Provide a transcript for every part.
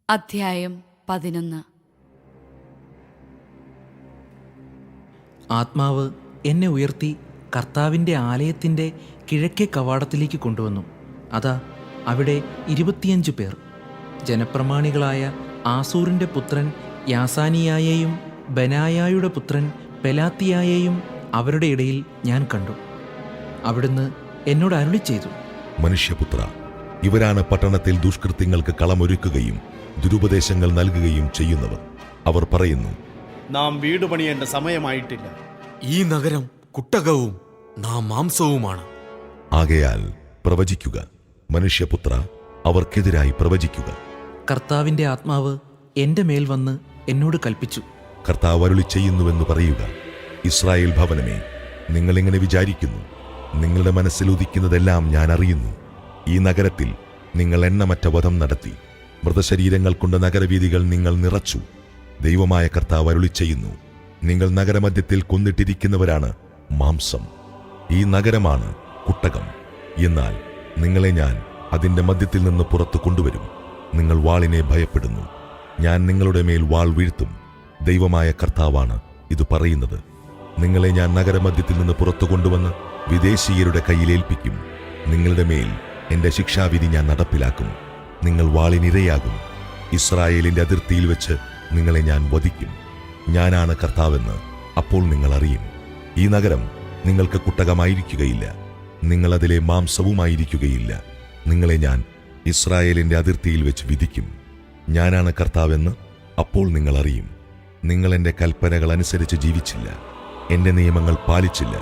അധ്യായം 11. ആത്മാവ് എന്നെ ഉയർത്തി കർത്താവിൻ്റെ ആലയത്തിൻ്റെ കിഴക്കേ കവാടത്തിലേക്ക് കൊണ്ടുവന്നു. അതാ അവിടെ 25 പേർ, ജനപ്രമാണികളായ ആസൂറിൻ്റെ പുത്രൻ യാസാനിയായെയും ബനായായുടെ പുത്രൻ പെലാത്തിയായെയും അവരുടെ ഇടയിൽ ഞാൻ കണ്ടു. അവിടുന്ന് എന്നോട് അരുളി ചെയ്തു, മനുഷ്യപുത്ര, ഇവരാണ് പട്ടണത്തിൽ ദുഷ്കൃത്യങ്ങൾക്ക് കളമൊരുക്കുകയും ദുരുപദേശങ്ങൾ നൽകുകയും ചെയ്യുന്നവർ. അവർ പറയുന്നു, നാം വീട് പണിയേണ്ട സമയമായിട്ടില്ല. ഈ നഗരം കുട്ടകവും നാം മാംസവുമാണ്. ആകയാൽ പ്രവചിക്കുക, മനുഷ്യപുത്ര, അവർക്കെതിരായി പ്രവചിക്കുക. കർത്താവിൻ്റെ ആത്മാവ് എൻ്റെ മേൽ വന്ന് എന്നോട് കൽപ്പിച്ചു, കർത്താവ് അരുളി ചെയ്യുന്നുവെന്ന് പറയുക. ഇസ്രായേൽ ഭവനമേ, നിങ്ങളിങ്ങനെ വിചാരിക്കുന്നു, നിങ്ങളുടെ മനസ്സിൽ ഉദിക്കുന്നതെല്ലാം ഞാൻ അറിയുന്നു. ഈ നഗരത്തിൽ നിങ്ങൾ എണ്ണമറ്റ വധം നടത്തി, മൃതശരീരങ്ങൾ കൊണ്ട് നഗരവീഥികൾ നിങ്ങൾ നിറച്ചു. ദൈവമായ കർത്താവ് അരുളി ചെയ്യുന്നു, നിങ്ങൾ നഗരമധ്യത്തിൽ കൊന്നിട്ടിരിക്കുന്നവരാണ് മാംസം. ഈ നഗരമാണ് കുട്ടകം. എന്നാൽ നിങ്ങളെ ഞാൻ അതിൻ്റെ മധ്യത്തിൽ നിന്ന് പുറത്തു കൊണ്ടുവരും. നിങ്ങൾ വാളിനെ ഭയപ്പെടുന്നു, ഞാൻ നിങ്ങളുടെ മേൽ വാൾ വീഴ്ത്തും. ദൈവമായ കർത്താവാണ് ഇത് പറയുന്നത്. നിങ്ങളെ ഞാൻ നഗരമധ്യത്തിൽ നിന്ന് പുറത്തു കൊണ്ടുവന്ന് വിദേശീയരുടെ കയ്യിലേൽപ്പിക്കും. നിങ്ങളുടെ മേൽ എൻ്റെ ശിക്ഷാവിധി ഞാൻ നടപ്പിലാക്കും. നിങ്ങൾ വാളിനിരയാകും. ഇസ്രായേലിൻ്റെ അതിർത്തിയിൽ വെച്ച് നിങ്ങളെ ഞാൻ വധിക്കും. ഞാനാണ് കർത്താവെന്ന് അപ്പോൾ നിങ്ങൾ അറിയും. ഈ നഗരം നിങ്ങൾക്ക് കുട്ടകമായിരിക്കുകയില്ല, നിങ്ങൾ അതിലെ മാംസവുമായിരിക്കുകയില്ല. നിങ്ങളെ ഞാൻ ഇസ്രായേലിൻ്റെ അതിർത്തിയിൽ വെച്ച് വിധിക്കും. ഞാനാണ് കർത്താവെന്ന് അപ്പോൾ നിങ്ങൾ അറിയും. നിങ്ങൾ എൻ്റെ കൽപ്പനകൾ അനുസരിച്ച് ജീവിച്ചില്ല, എൻ്റെ നിയമങ്ങൾ പാലിച്ചില്ല.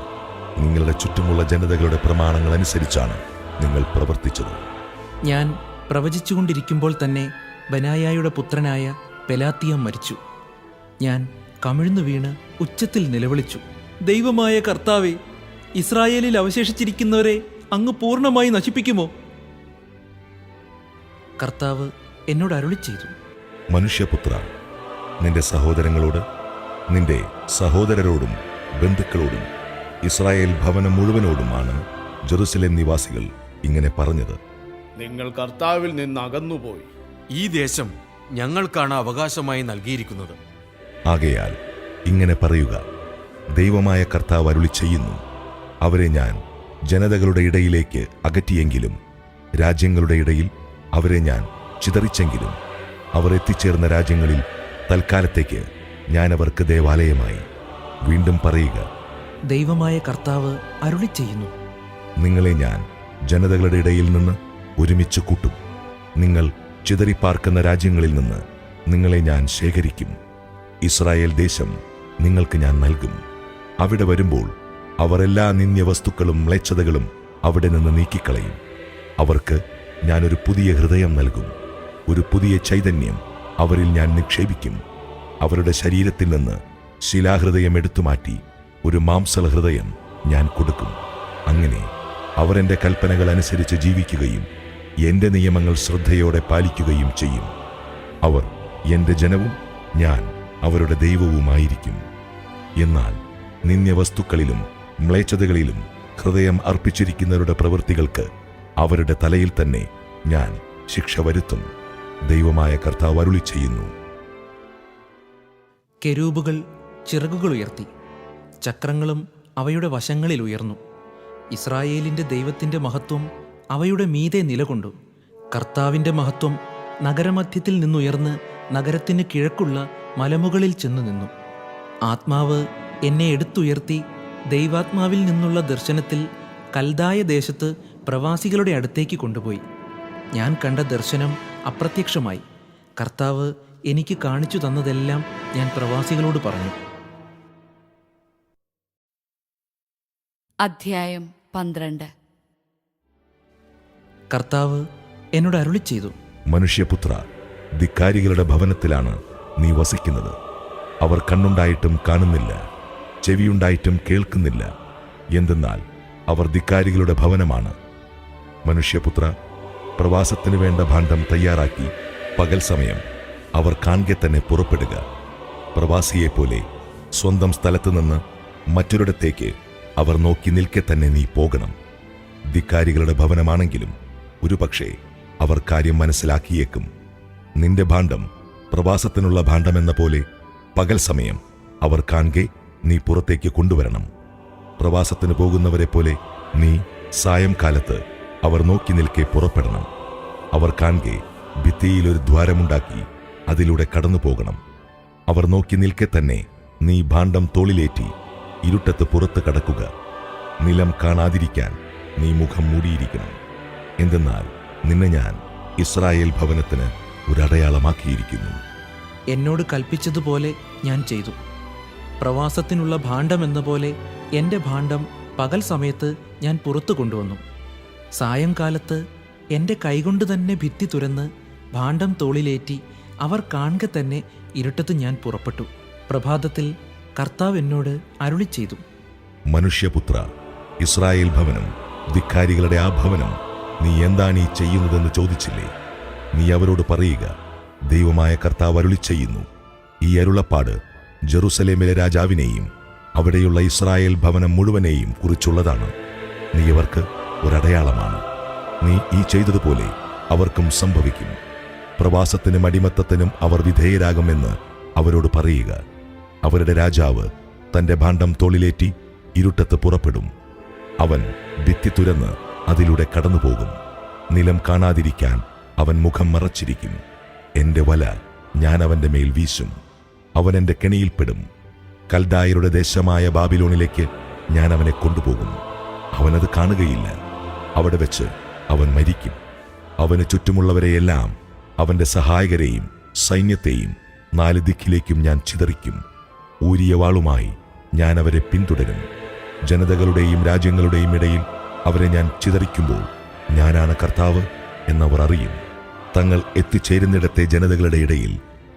നിങ്ങളുടെ ചുറ്റുമുള്ള ജനതകളുടെ പ്രമാണങ്ങൾ അനുസരിച്ചാണ് നിങ്ങൾ പ്രവർത്തിച്ചത്. ഞാൻ പ്രവചിച്ചുകൊണ്ടിരിക്കുമ്പോൾ തന്നെ ബനായായുടെ പുത്രനായ പെലാത്തിയ മരിച്ചു. ഞാൻ കമിഴ്ന്നു വീണ് ഉച്ചത്തിൽ നിലവിളിച്ചു, ദൈവമായ കർത്താവേ, ഇസ്രായേലിൽ അവശേഷിച്ചിരിക്കുന്നവരെ അങ്ങ് പൂർണ്ണമായി നശിപ്പിക്കുമോ? കർത്താവ് എന്നോട് അരുളി ചെയ്തു, മനുഷ്യപുത്ര, നിന്റെ സഹോദരങ്ങളോട്, നിന്റെ സഹോദരരോടും ബന്ധുക്കളോടും ഇസ്രായേൽ ഭവനം മുഴുവനോടുമാണ് ജെറുസലേം നിവാസികൾ ഇങ്ങനെ പറഞ്ഞത്. നിങ്ങൾ കർത്താവിൽ നിന്ന് അകന്നുപോയി. ഈ ദേശം ഞങ്ങൾക്കാണ് അവകാശമായി നൽകിയിരിക്കുന്നത്. ആകയാൽ ഇങ്ങനെ പറയുക, ദൈവമായ കർത്താവ് അരുളി ചെയ്യുന്നു, അവരെ ഞാൻ ജനതകളുടെ ഇടയിലേക്ക് അകറ്റിയെങ്കിലും, രാജ്യങ്ങളുടെ ഇടയിൽ അവരെ ഞാൻ ചിതറിച്ചെങ്കിലും, അവർ എത്തിച്ചേർന്ന രാജ്യങ്ങളിൽ തൽക്കാലത്തേക്ക് ഞാൻ അവർക്ക് ദേവാലയമായി. വീണ്ടും പറയുക, ദൈവമായ കർത്താവ് അരുളി ചെയ്യുന്നു, നിങ്ങളെ ഞാൻ ജനതകളുടെ ഇടയിൽ നിന്ന് ഒരുമിച്ച് കൂട്ടും. നിങ്ങൾ ചിതറിപ്പാർക്കുന്ന രാജ്യങ്ങളിൽ നിന്ന് നിങ്ങളെ ഞാൻ ശേഖരിക്കും. ഇസ്രായേൽ ദേശം നിങ്ങൾക്ക് ഞാൻ നൽകും. അവിടെ വരുമ്പോൾ അവർ എല്ലാ നിന്ദ്യവസ്തുക്കളും മ്ലേച്ഛതകളും അവിടെ നിന്ന് നീക്കിക്കളയും. അവർക്ക് ഞാനൊരു പുതിയ ഹൃദയം നൽകും, ഒരു പുതിയ ചൈതന്യം അവരിൽ ഞാൻ നിക്ഷേപിക്കും. അവരുടെ ശരീരത്തിൽ നിന്ന് ശിലാഹൃദയം എടുത്തുമാറ്റി ഒരു മാംസള ഹൃദയം ഞാൻ കൊടുക്കും. അങ്ങനെ അവർ എൻ്റെ കൽപ്പനകൾ അനുസരിച്ച് ജീവിക്കുകയും എൻ്റെ നിയമങ്ങൾ ശ്രദ്ധയോടെ പാലിക്കുകയും ചെയ്യും. അവർ എൻ്റെ ജനവും ഞാൻ അവരുടെ ദൈവവുമായിരിക്കും. എന്നാൽ നിന്ദ്യവസ്തുക്കളിലും മ്ലേച്ഛതകളിലും ഹൃദയം അർപ്പിച്ചിരിക്കുന്നവരുടെ പ്രവൃത്തികൾക്ക് അവരുടെ തലയിൽ തന്നെ ഞാൻ ശിക്ഷ വരുത്തും. ദൈവമായ കർത്താവ് അരുളി ചെയ്യുന്നു. കെരൂബുകൾ ചിറകുകൾ ഉയർത്തി, ചക്രങ്ങളും അവയുടെ വശങ്ങളിൽ ഉയർന്നു. ഇസ്രായേലിൻ്റെ ദൈവത്തിൻ്റെ മഹത്വം അവയുടെ മീതെ നിലകൊണ്ടു. കർത്താവിൻ്റെ മഹത്വം നഗരമധ്യത്തിൽ നിന്നുയർന്ന് നഗരത്തിന് കിഴക്കുള്ള മലമുകളിൽ ചെന്നു നിന്നു. ആത്മാവ് എന്നെ എടുത്തുയർത്തി ദൈവാത്മാവിൽ നിന്നുള്ള ദർശനത്തിൽ കൽദായ ദേശത്ത് പ്രവാസികളുടെ അടുത്തേക്ക് കൊണ്ടുപോയി. ഞാൻ കണ്ട ദർശനം അപ്രത്യക്ഷമായി. കർത്താവ് എനിക്ക് കാണിച്ചു തന്നതെല്ലാം ഞാൻ പ്രവാസികളോട് പറഞ്ഞു. അധ്യായം 12. കർത്താവ് എന്നോട് അരുളി ചെയ്തു, മനുഷ്യപുത്ര, ധിക്കാരികളുടെ ഭവനത്തിലാണ് നീ വസിക്കുന്നത്. അവർ കണ്ണുണ്ടായിട്ടും കാണുന്നില്ല, ചെവിയുണ്ടായിട്ടും കേൾക്കുന്നില്ല. എന്തെന്നാൽ അവർ ധിക്കാരികളുടെ ഭവനമാണ്. മനുഷ്യപുത്ര, പ്രവാസത്തിന് വേണ്ട ഭാണ്ഡം തയ്യാറാക്കി പകൽ സമയം അവർ കാൺകെ തന്നെ പുറപ്പെടുക. പ്രവാസിയെപ്പോലെ സ്വന്തം സ്ഥലത്ത് നിന്ന് മറ്റൊരിടത്തേക്ക് അവർ നോക്കി നിൽക്കെ തന്നെ നീ പോകണം. ധിക്കാരികളുടെ ഭവനമാണെങ്കിലും ഒരുപക്ഷേ അവർ കാര്യം മനസ്സിലാക്കിയേക്കും. നിന്റെ ഭാണ്ഡം പ്രവാസത്തിനുള്ള ഭാണ്ഡമെന്ന പോലെ പകൽ സമയം അവർ കാൺകെ നീ പുറത്തേക്ക് കൊണ്ടുവരണം. പ്രവാസത്തിന് പോകുന്നവരെ പോലെ നീ സായംകാലത്ത് അവർ നോക്കി നിൽക്കെ പുറപ്പെടണം. അവർ കാൺകെ ഭിത്തിയിലൊരു ദ്വാരമുണ്ടാക്കി അതിലൂടെ കടന്നു പോകണം. അവർ നോക്കി നിൽക്കെ തന്നെ നീ ഭാണ്ഡം തോളിലേറ്റി ഇരുട്ടത്ത് പുറത്ത് കടക്കുക. നിലം കാണാതിരിക്കാൻ നീ മുഖം മൂടിയിരിക്കണം. എന്തെന്നാൽ നിന്നെ ഞാൻ ഇസ്രായേൽ ഭവനത്തിന് ഒരടയാളമാക്കിയിരിക്കുന്നു. എന്നോട് കൽപ്പിച്ചതുപോലെ ഞാൻ ചെയ്തു. പ്രവാസത്തിനുള്ള ഭാണ്ഡമെന്ന പോലെ എൻ്റെ ഭാണ്ഡം പകൽ സമയത്ത് ഞാൻ പുറത്തു കൊണ്ടുവന്നു. സായംകാലത്ത് എൻ്റെ കൈകൊണ്ട് തന്നെ ഭിത്തി തുരന്ന് ഭാണ്ഡം തോളിലേറ്റി അവർ കാൺകെ തന്നെ ഇരുട്ടത്ത് ഞാൻ പുറപ്പെട്ടു. പ്രഭാതത്തിൽ കർത്താവ് എന്നോട് അരുളി ചെയ്തു, മനുഷ്യപുത്ര, ഇസ്രായേൽ ഭവനം, ധിക്കാരികളുടെ ആ ഭവനം, നീ എന്താണ് ഈ ചെയ്യുന്നതെന്ന് ചോദിച്ചില്ലേ? നീ അവരോട് പറയുക, ദൈവമായ കർത്താവ് അരുളി ചെയ്യുന്നു, ഈ അരുളപ്പാട് ജെറുസലേമിലെ രാജാവിനെയും അവിടെയുള്ള ഇസ്രായേൽ ഭവനം മുഴുവനെയും കുറിച്ചുള്ളതാണ്. നീ അവർക്ക് ഒരടയാളമാണ്. നീ ഈ ചെയ്തതുപോലെ അവർക്കും സംഭവിക്കും. പ്രവാസത്തിനും അടിമത്തത്തിനും അവർ വിധേയരാകുമെന്ന് അവരോട് പറയുക. അവരുടെ രാജാവ് തന്റെ ഭാണ്ഡം തോളിലേറ്റി ഇരുട്ടത്ത് പുറപ്പെടും. അവൻ ഭിത്തി തുരന്ന് അതിലൂടെ കടന്നുപോകും. നിലം കാണാതിരിക്കാൻ അവൻ മുഖം മറച്ചിരിക്കും. എന്റെ വല ഞാൻ അവന്റെ മേൽ വീശും. അവൻ എന്റെ കെണിയിൽപ്പെടും. കൽദായരുടെ ദേശമായ ബാബിലോണിലേക്ക് ഞാൻ അവനെ കൊണ്ടുപോകും. അവനത് കാണുകയില്ല. അവിടെ വെച്ച് അവൻ മരിക്കും. അവന് ചുറ്റുമുള്ളവരെയെല്ലാം, അവന്റെ സഹായകരെയും സൈന്യത്തെയും 4 ദിക്കിലേക്കും ഞാൻ ചിതറിക്കും. ഊരിയ വാളുമായി ഞാൻ അവരെ പിന്തുടരും. ജനതകളുടെയും രാജ്യങ്ങളുടെയും ഇടയിൽ അവരെ ഞാൻ ചിതറിക്കുമ്പോൾ ഞാനാണ് കർത്താവ് എന്നവർ അറിയും. തങ്ങൾ എത്തിച്ചേരുന്നിടത്തെ ജനതകളുടെ ഇടയിൽ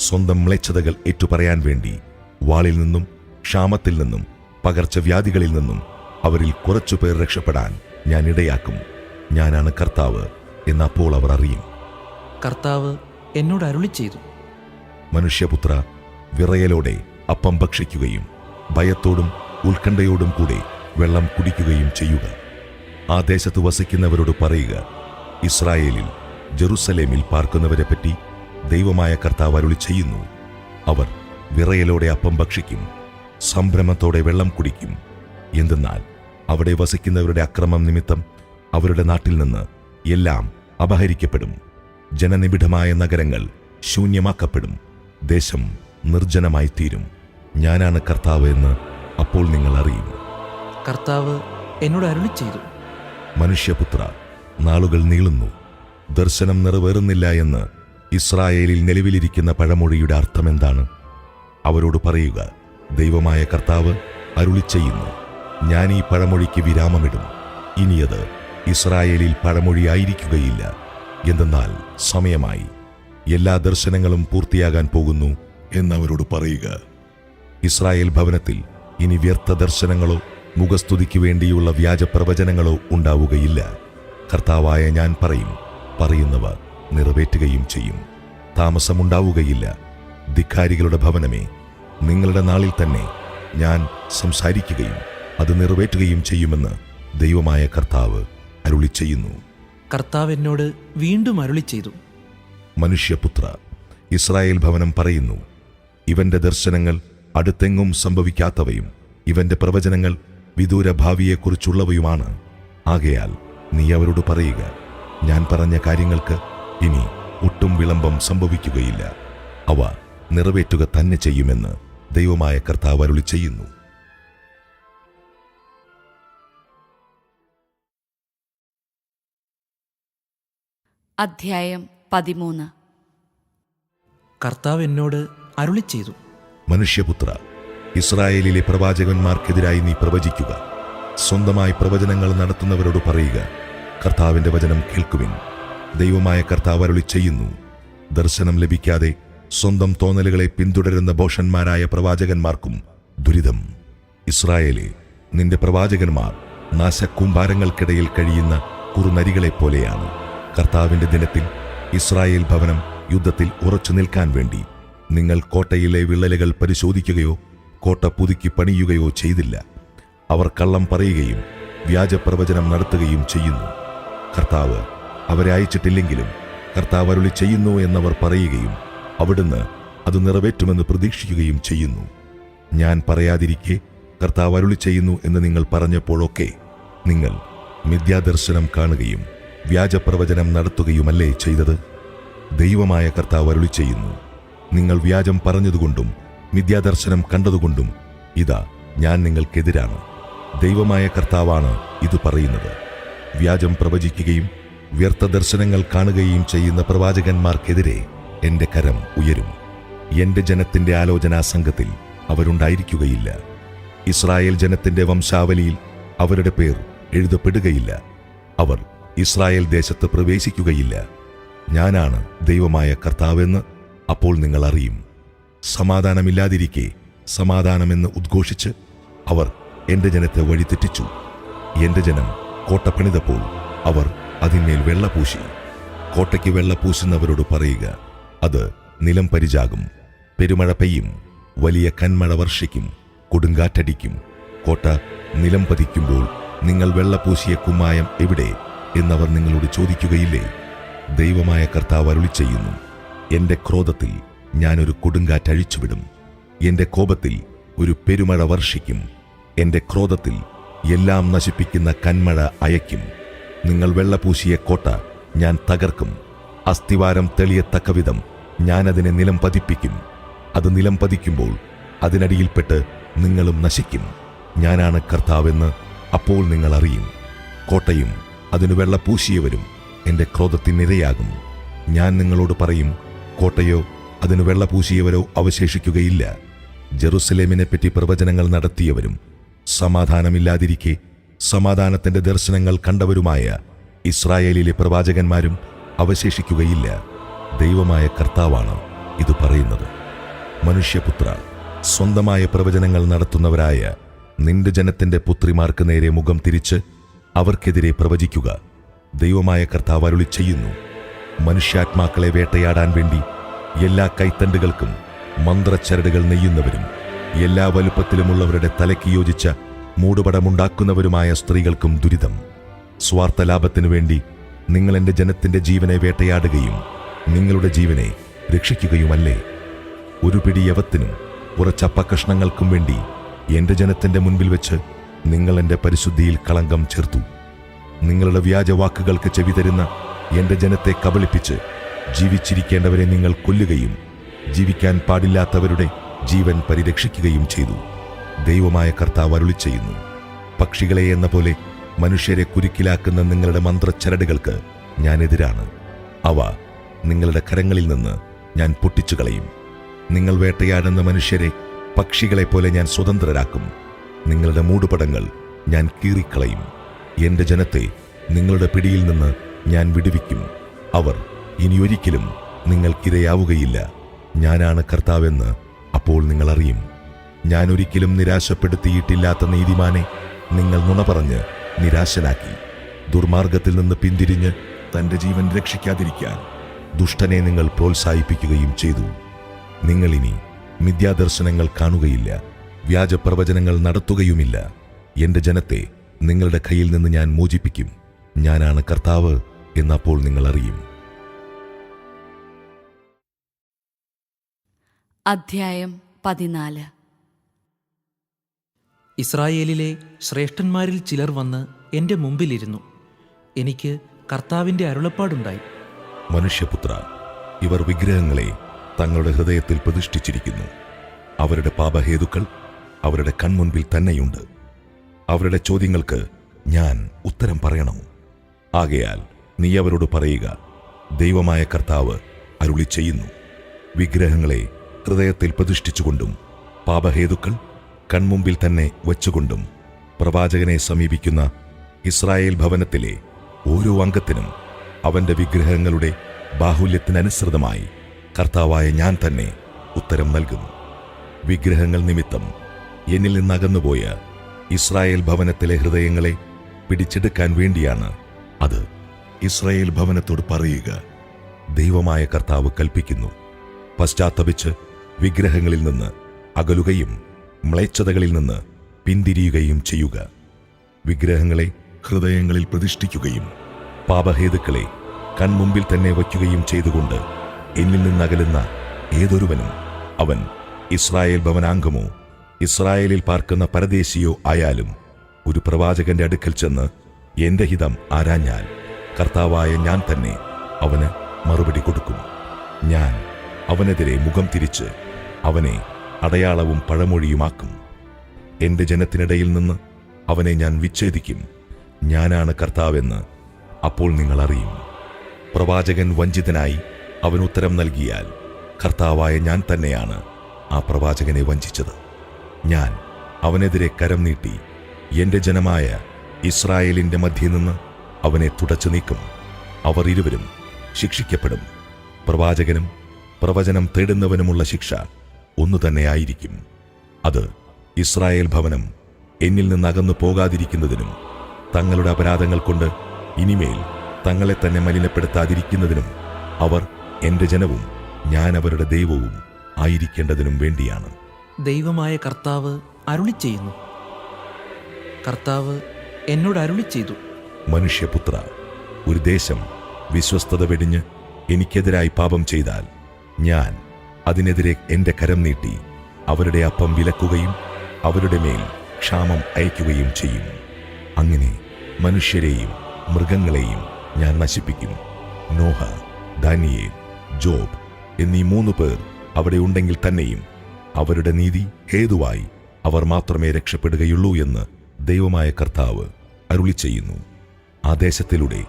സ്വന്തം മ്ലേച്ഛതകൾ ഏറ്റുപറയാൻ വേണ്ടി വാളിൽ നിന്നും ക്ഷാമത്തിൽ നിന്നും പകർച്ചവ്യാധികളിൽ നിന്നും അവരിൽ കുറച്ചുപേർ രക്ഷപ്പെടാൻ ഞാൻ ഇടയാക്കും. ഞാനാണ് കർത്താവ് എന്നപ്പോൾ അവർ അറിയും. കർത്താവ് എന്നോട് അരുളി ചെയ്തു, മനുഷ്യപുത്ര, വിറയലോടെ അപ്പം ഭക്ഷിക്കുകയും ഭയത്തോടും ഉത്കണ്ഠയോടും കൂടെ വെള്ളം കുടിക്കുകയും ചെയ്യുക. ആ ദേശത്ത് വസിക്കുന്നവരോട് പറയുക, ഇസ്രായേലിൽ ജെറുസലേമിൽ പാർക്കുന്നവരെപ്പറ്റി ദൈവമായ കർത്താവ് അരുളി ചെയ്യുന്നു, അവർ വിറയലോടെ അപ്പം ഭക്ഷിക്കും, സംഭ്രമത്തോടെ വെള്ളം കുടിക്കും. എന്തെന്നാൽ അവിടെ വസിക്കുന്നവരുടെ അക്രമം നിമിത്തം അവരുടെ നാട്ടിൽ നിന്ന് എല്ലാം അപഹരിക്കപ്പെടും. ജനനിബിഡമായ നഗരങ്ങൾ ശൂന്യമാക്കപ്പെടും. ദേശം നിർജ്ജനമായി തീരും. ഞാനാണ് കർത്താവ് എന്ന് അപ്പോൾ നിങ്ങൾ അറിയും. കർത്താവ് എന്നോട് അരുളി ചെയ്തു, മനുഷ്യപുത്ര, നാളുകൾ നീളുന്നു, ദർശനം നിറവേറുന്നില്ല എന്ന് ഇസ്രായേലിൽ നിലവിലിരിക്കുന്ന പഴമൊഴിയുടെ അർത്ഥമെന്താണ്? അവരോട് പറയുക, ദൈവമായ കർത്താവ് അരുളി ചെയ്യുന്നു, ഞാൻ ഈ പഴമൊഴിക്ക് വിരാമമിടും. ഇനിയത് ഇസ്രായേലിൽ പഴമൊഴിയായിരിക്കുകയില്ല. എന്തെന്നാൽ സമയമായി, എല്ലാ ദർശനങ്ങളും പൂർത്തിയാകാൻ പോകുന്നു എന്നവരോട് പറയുക. ഇസ്രായേൽ ഭവനത്തിൽ ഇനി വ്യർത്ഥ ദർശനങ്ങളോ മുഖസ്തുതിക്ക് വേണ്ടിയുള്ള വ്യാജ പ്രവചനങ്ങളോ ഉണ്ടാവുകയില്ല. കർത്താവായ ഞാൻ പറയും, പറയുന്നവ നിറവേറ്റുകയും ചെയ്യും. താമസമുണ്ടാവുകയില്ല. ധിക്കാരികളുടെ ഭവനമേ, നിങ്ങളുടെ നാളിൽ തന്നെ ഞാൻ സംസാരിക്കുകയും അത് നിറവേറ്റുകയും ചെയ്യുമെന്ന് ദൈവമായ കർത്താവ് അരുളി ചെയ്യുന്നു. കർത്താവ് എന്നോട് വീണ്ടും അരുളി ചെയ്തു, മനുഷ്യപുത്ര, ഇസ്രായേൽ ഭവനം പറയുന്നു, ഇവന്റെ ദർശനങ്ങൾ അടുത്തെങ്ങും സംഭവിക്കാത്തവയും ഇവന്റെ പ്രവചനങ്ങൾ വിദൂര ഭാവിയെക്കുറിച്ചുള്ളവയുമാണ്. ആകയാൽ നീ അവരോട് പറയുക, ഞാൻ പറഞ്ഞ കാര്യങ്ങൾക്ക് ഇനി ഒട്ടും വിളംബം സംഭവിക്കുകയില്ല. അവ നിറവേറ്റുക തന്നെ ചെയ്യുമെന്ന് ദൈവമായ കർത്താവ് അരുളി ചെയ്യുന്നു. അധ്യായം 13. കർത്താവ് എന്നോട് അരുളി ചെയ്തു, മനുഷ്യപുത്ര, ഇസ്രായേലിലെ പ്രവാചകന്മാർക്കെതിരായി നീ പ്രവചിക്കുക. സ്വന്തമായി പ്രവചനങ്ങൾ നടത്തുന്നവരോട് പറയുക, കർത്താവിന്റെ വചനം കേൾക്കുവിൻ. ദൈവമായ കർത്താവ് അരുളി ചെയ്യുന്നു, ദർശനം ലഭിക്കാതെ സ്വന്തം തോന്നലുകളെ പിന്തുടരുന്ന ഭോഷന്മാരായ പ്രവാചകന്മാർക്കും ദുരിതം. ഇസ്രായേലേ, നിന്റെ പ്രവാചകന്മാർ നാശക്കൂമ്പാരങ്ങൾക്കിടയിൽ കഴിയുന്ന കുറുനരികളെപ്പോലെയാണ്. കർത്താവിന്റെ ദിനത്തിൽ ഇസ്രായേൽ ഭവനം യുദ്ധത്തിൽ ഉറച്ചു നിൽക്കാൻ വേണ്ടി നിങ്ങൾ കോട്ടയിലെ വിള്ളലുകൾ പരിശോധിക്കുകയോ കോട്ട പുതുക്കി പണിയുകയോ ചെയ്തില്ല. അവർ കള്ളം പറയുകയും വ്യാജപ്രവചനം നടത്തുകയും ചെയ്യുന്നു. കർത്താവ് അവരെ അയച്ചിട്ടില്ലെങ്കിലും കർത്താവ് അരുളി ചെയ്യുന്നു എന്നവർ പറയുകയും അവിടുന്ന് അത് നിറവേറ്റുമെന്ന് പ്രതീക്ഷിക്കുകയും ചെയ്യുന്നു. ഞാൻ പറയാതിരിക്കെ കർത്താവ് അരുളി ചെയ്യുന്നു എന്ന് നിങ്ങൾ പറഞ്ഞപ്പോഴൊക്കെ നിങ്ങൾ മിഥ്യാദർശനം കാണുകയും വ്യാജപ്രവചനം നടത്തുകയുമല്ലേ ചെയ്തത്? ദൈവമായ കർത്താവ് അരുളി ചെയ്യുന്നു, നിങ്ങൾ വ്യാജം പറഞ്ഞതുകൊണ്ടും മിഥ്യാദർശനം കണ്ടതുകൊണ്ടും ഇതാ ഞാൻ നിങ്ങൾക്കെതിരാണ്. ദൈവമായ കർത്താവാണ് ഇത് പറയുന്നത്. വ്യാജം പ്രവചിക്കുകയും വ്യർത്ഥ ദർശനങ്ങൾ കാണുകയും ചെയ്യുന്ന പ്രവാചകന്മാർക്കെതിരെ എന്റെ കരം ഉയരും. എന്റെ ജനത്തിന്റെ ആലോചനാ സംഘത്തിൽ അവരുണ്ടായിരിക്കുകയില്ല. ഇസ്രായേൽ ജനത്തിന്റെ വംശാവലിയിൽ അവരുടെ പേർ എഴുതപ്പെടുകയില്ല. അവർ ഇസ്രായേൽ ദേശത്ത് പ്രവേശിക്കുകയില്ല. ഞാനാണ് ദൈവമായ കർത്താവെന്ന് അപ്പോൾ നിങ്ങൾ അറിയും. സമാധാനമില്ലാതിരിക്കെ സമാധാനമെന്ന് ഉദ്ഘോഷിച്ച് അവർ എന്റെ ജനത്തെ വഴിതെറ്റിച്ചു. എന്റെ ജനം കോട്ട പണിതപ്പോൾ അവർ അതിന്മേൽ വെള്ള പൂശി. കോട്ടയ്ക്ക് വെള്ള പൂശുന്നവരോട് പറയുക, അത് നിലം പരിചാകും. പെരുമഴ പെയ്യും, വലിയ കന്മഴ വർഷിക്കും, കൊടുങ്കാറ്റടിക്കും. കോട്ട നിലം പതിക്കുമ്പോൾ നിങ്ങൾ വെള്ളപൂശിയ കുമ്മായം എവിടെ എന്നവർ നിങ്ങളോട് ചോദിക്കുകയില്ലേ? ദൈവമായ കർത്താവ് അരുളി ചെയ്യുന്നു, എന്റെ ക്രോധത്തിൽ ഞാനൊരു കൊടുങ്കാറ്റ് അഴിച്ചുവിടും. എന്റെ കോപത്തിൽ ഒരു പെരുമഴ വർഷിക്കും. എന്റെ ക്രോധത്തിൽ എല്ലാം നശിപ്പിക്കുന്ന കന്മഴ അയക്കും. നിങ്ങൾ വെള്ളപൂശിയ കോട്ട ഞാൻ തകർക്കും. അസ്ഥിവാരം തെളിയത്തക്കവിധം ഞാനതിനെ നിലം പതിപ്പിക്കും. അത് നിലം പതിക്കുമ്പോൾ അതിനടിയിൽപ്പെട്ട് നിങ്ങളും നശിക്കും. ഞാനാണ് കർത്താവെന്ന് അപ്പോൾ നിങ്ങൾ അറിയും. കോട്ടയും അതിനു വെള്ളപൂശിയവരും എന്റെ ക്രോധത്തിനിരയാകും. ഞാൻ നിങ്ങളോട് പറയും, കോട്ടയോ അതിനു വെള്ളപൂശിയവരോ അവശേഷിക്കുകയില്ല. ജെറുസലേമിനെപ്പറ്റി പ്രവചനങ്ങൾ നടത്തിയവരും സമാധാനമില്ലാതിരിക്കെ സമാധാനത്തിന്റെ ദർശനങ്ങൾ കണ്ടവരുമായ ഇസ്രായേലിലെ പ്രവാചകന്മാരും അവശേഷിക്കുകയില്ല. ദൈവമായ കർത്താവാണ് ഇത് പറയുന്നത്. മനുഷ്യപുത്ര, സ്വന്തമായ പ്രവചനങ്ങൾ നടത്തുന്നവരായ നിന്റെ ജനത്തിന്റെ പുത്രിമാർക്ക് നേരെ മുഖം തിരിച്ച് അവർക്കെതിരെ പ്രവചിക്കുക. ദൈവമായ കർത്താവ് അരുളി ചെയ്യുന്നു, മനുഷ്യാത്മാക്കളെ വേട്ടയാടാൻ വേണ്ടി എല്ലാ കൈത്തണ്ടുകൾക്കും മന്ത്രച്ചരടുകൾ നെയ്യുന്നവരും എല്ലാ വലുപ്പത്തിലുമുള്ളവരുടെ തലയ്ക്ക് യോജിച്ച മൂടുപടമുണ്ടാക്കുന്നവരുമായ സ്ത്രീകൾക്കും ദുരിതം. സ്വാർത്ഥ ലാഭത്തിനു വേണ്ടി നിങ്ങൾ എന്റെ ജനത്തിന്റെ ജീവനെ വേട്ടയാടുകയും നിങ്ങളുടെ ജീവനെ രക്ഷിക്കുകയുമല്ലേ? ഒരു പിടി യവത്തിനും കുറച്ചപ്പക്കഷ്ണങ്ങൾക്കും വേണ്ടി എന്റെ ജനത്തിന്റെ മുൻപിൽ വെച്ച് നിങ്ങൾ എന്റെ പരിശുദ്ധിയിൽ കളങ്കം ചേർത്തു. നിങ്ങളുടെ വ്യാജവാക്കുകൾക്ക് ചെവി തരുന്ന എന്റെ ജനത്തെ കബളിപ്പിച്ച് ജീവിച്ചിരിക്കേണ്ടവരെ നിങ്ങൾ കൊല്ലുകയും ജീവിക്കാൻ പാടില്ലാത്തവരുടെ ജീവൻ പരിരക്ഷിക്കുകയും ചെയ്തു. ദൈവമായ കർത്താവ് അരുളി ചെയ്യുന്നു, പക്ഷികളെ എന്ന പോലെ മനുഷ്യരെ കുരുക്കിലാക്കുന്ന നിങ്ങളുടെ മന്ത്രച്ചരടുകൾക്ക് ഞാൻ എതിരാണ്. അവ നിങ്ങളുടെ കരങ്ങളിൽ നിന്ന് ഞാൻ പൊട്ടിച്ചു കളയും. നിങ്ങൾ വേട്ടയാടുന്ന മനുഷ്യരെ പക്ഷികളെപ്പോലെ ഞാൻ സ്വതന്ത്രരാക്കും. നിങ്ങളുടെ മൂടുപടങ്ങൾ ഞാൻ കീറിക്കളയും. എന്റെ ജനത്തെ നിങ്ങളുടെ പിടിയിൽ നിന്ന് ഞാൻ വിടുവിക്കും. അവർ ഇനിയൊരിക്കലും നിങ്ങൾക്കിരയാവുകയില്ല. ഞാനാണ് കർത്താവെന്ന് അപ്പോൾ നിങ്ങൾ അറിയും. ഞാൻ ഒരിക്കലും നിരാശപ്പെടുത്തിയിട്ടില്ലാത്ത നീതിമാനെ നിങ്ങൾ നുണ പറഞ്ഞ് നിരാശനാക്കി. ദുർമാർഗത്തിൽ നിന്ന് പിന്തിരിഞ്ഞ് തന്റെ ജീവൻ രക്ഷിക്കാതിരിക്കാൻ ദുഷ്ടനെ നിങ്ങൾ പ്രോത്സാഹിപ്പിക്കുകയും ചെയ്തു. നിങ്ങളിനി മിഥ്യാദർശനങ്ങൾ കാണുകയില്ല, വ്യാജപ്രവചനങ്ങൾ നടത്തുകയുമില്ല. എന്റെ ജനത്തെ നിങ്ങളുടെ കയ്യിൽ നിന്ന് ഞാൻ മോചിപ്പിക്കും. ഞാനാണ് കർത്താവ് എന്നപ്പോൾ നിങ്ങൾ അറിയും. അധ്യായം 14. ഇസ്രായേലിലെ ശ്രേഷ്ഠന്മാരിൽ ചിലർ വന്ന് എൻ്റെ മുമ്പിലിരുന്നു. എനിക്ക് കർത്താവിൻ്റെ അരുളപ്പാടുണ്ടായി. മനുഷ്യപുത്ര, ഇവർ വിഗ്രഹങ്ങളെ തങ്ങളുടെ ഹൃദയത്തിൽ പ്രതിഷ്ഠിച്ചിരിക്കുന്നു. അവരുടെ പാപഹേതുക്കൾ അവരുടെ കൺമുൻപിൽ തന്നെയുണ്ട്. അവരുടെ ചോദ്യങ്ങൾക്ക് ഞാൻ ഉത്തരം പറയണോ? ആകയാൽ നീ അവരോട് പറയുക, ദൈവമായ കർത്താവ് അരുളി ചെയ്യുന്നു, വിഗ്രഹങ്ങളെ ഹൃദയത്തിൽ പ്രതിഷ്ഠിച്ചുകൊണ്ടും പാപഹേതുക്കൾ കൺമുമ്പിൽ തന്നെ വച്ചുകൊണ്ടും പ്രവാചകനെ സമീപിക്കുന്ന ഇസ്രായേൽ ഭവനത്തിലെ ഓരോ അംഗത്തിനും അവന്റെ വിഗ്രഹങ്ങളുടെ ബാഹുല്യത്തിനനുസൃതമായി കർത്താവായ ഞാൻ തന്നെ ഉത്തരം നൽകും. വിഗ്രഹങ്ങൾ നിമിത്തം എന്നിൽ നിന്നകന്നുപോയ ഇസ്രായേൽ ഭവനത്തിലെ ഹൃദയങ്ങളെ പിടിച്ചെടുക്കാൻ വേണ്ടിയാണ് അത്. ഇസ്രായേൽ ഭവനത്തോട് പറയുക, ദൈവമായ കർത്താവ് കൽപ്പിക്കുന്നു, പശ്ചാത്തപിച്ച് വിഗ്രഹങ്ങളിൽ നിന്ന് അകലുകയും മ്ലേച്ഛതകളിൽ നിന്ന് പിന്തിരിയുകയും ചെയ്യുക. വിഗ്രഹങ്ങളെ ഹൃദയങ്ങളിൽ പ്രതിഷ്ഠിക്കുകയും പാപഹേതുക്കളെ കൺമുമ്പിൽ തന്നെ വയ്ക്കുകയും ചെയ്തുകൊണ്ട് എന്നിൽ നിന്നകലുന്ന ഏതൊരുവനും, അവൻ ഇസ്രായേൽ ഭവനാംഗമോ ഇസ്രായേലിൽ പാർക്കുന്ന പരദേശിയോ ആയാലും, ഒരു പ്രവാചകന്റെ അടുക്കൽ ചെന്ന് എന്റെ ഹിതം ആരാഞ്ഞാൽ കർത്താവായ ഞാൻ തന്നെ അവന് മറുപടി കൊടുക്കും. ഞാൻ അവനെതിരെ മുഖം തിരിച്ച് അവനെ അടയാളവും പഴമൊഴിയുമാക്കും. എന്റെ ജനത്തിനിടയിൽ നിന്ന് അവനെ ഞാൻ വിച്ഛേദിക്കും. ഞാനാണ് കർത്താവെന്ന് അപ്പോൾ നിങ്ങൾ അറിയും. പ്രവാചകൻ വഞ്ചിതനായി അവൻ ഉത്തരം നൽകിയാൽ കർത്താവായ ഞാൻ തന്നെയാണ് ആ പ്രവാചകനെ വഞ്ചിച്ചത്. ഞാൻ അവനെതിരെ കരം നീട്ടി എന്റെ ജനമായ ഇസ്രായേലിന്റെ മധ്യേ നിന്ന് അവനെ തുടച്ചു നീക്കും. അവർ ഇരുവരും ശിക്ഷിക്കപ്പെടും. പ്രവാചകനും പ്രവചനം തേടുന്നവനുമുള്ള ശിക്ഷ ഒന്നു തന്നെയായിരിക്കും. അത് ഇസ്രായേൽ ഭവനം എന്നിൽ നിന്ന് അകന്നു പോകാതിരിക്കുന്നതിനും തങ്ങളുടെ അപരാധങ്ങൾ കൊണ്ട് ഇനിമേൽ തങ്ങളെ തന്നെ മലിനപ്പെടുത്താതിരിക്കുന്നതിനും അവർ എന്റെ ജനവും ഞാൻ അവരുടെ ദൈവവും ആയിരിക്കേണ്ടതിനും വേണ്ടിയാണ്. ദൈവമായ കർത്താവ് അരുളിച്ചെയ്യുന്നു. കർത്താവ് എന്നോട് അരുളിച്ചെയ്തു, മനുഷ്യപുത്ര, ഒരു ദേശം വിശ്വസ്തത വെടിഞ്ഞ് എനിക്കെതിരായി പാപം ചെയ്താൽ ഞാൻ അതിനെതിരെ എന്റെ കരം നീട്ടി അവരുടെ അപ്പം വിലക്കുകയും അവരുടെ മേൽ ക്ഷാമം അയക്കുകയും ചെയ്യും. അങ്ങനെ മനുഷ്യരെയും മൃഗങ്ങളെയും ഞാൻ നശിപ്പിക്കും. നോഹ, ദാനിയേൽ, ജോബ് എന്നീ 3 പേർ അവിടെ ഉണ്ടെങ്കിൽ തന്നെയും അവരുടെ നീതി ഹേതുവായി അവർ മാത്രമേ രക്ഷപ്പെടുകയുള്ളൂ എന്ന് ദൈവമായ കർത്താവ് അരുളിച്ചെയ്യുന്നു. ആ ദേശത്തിലൂടെ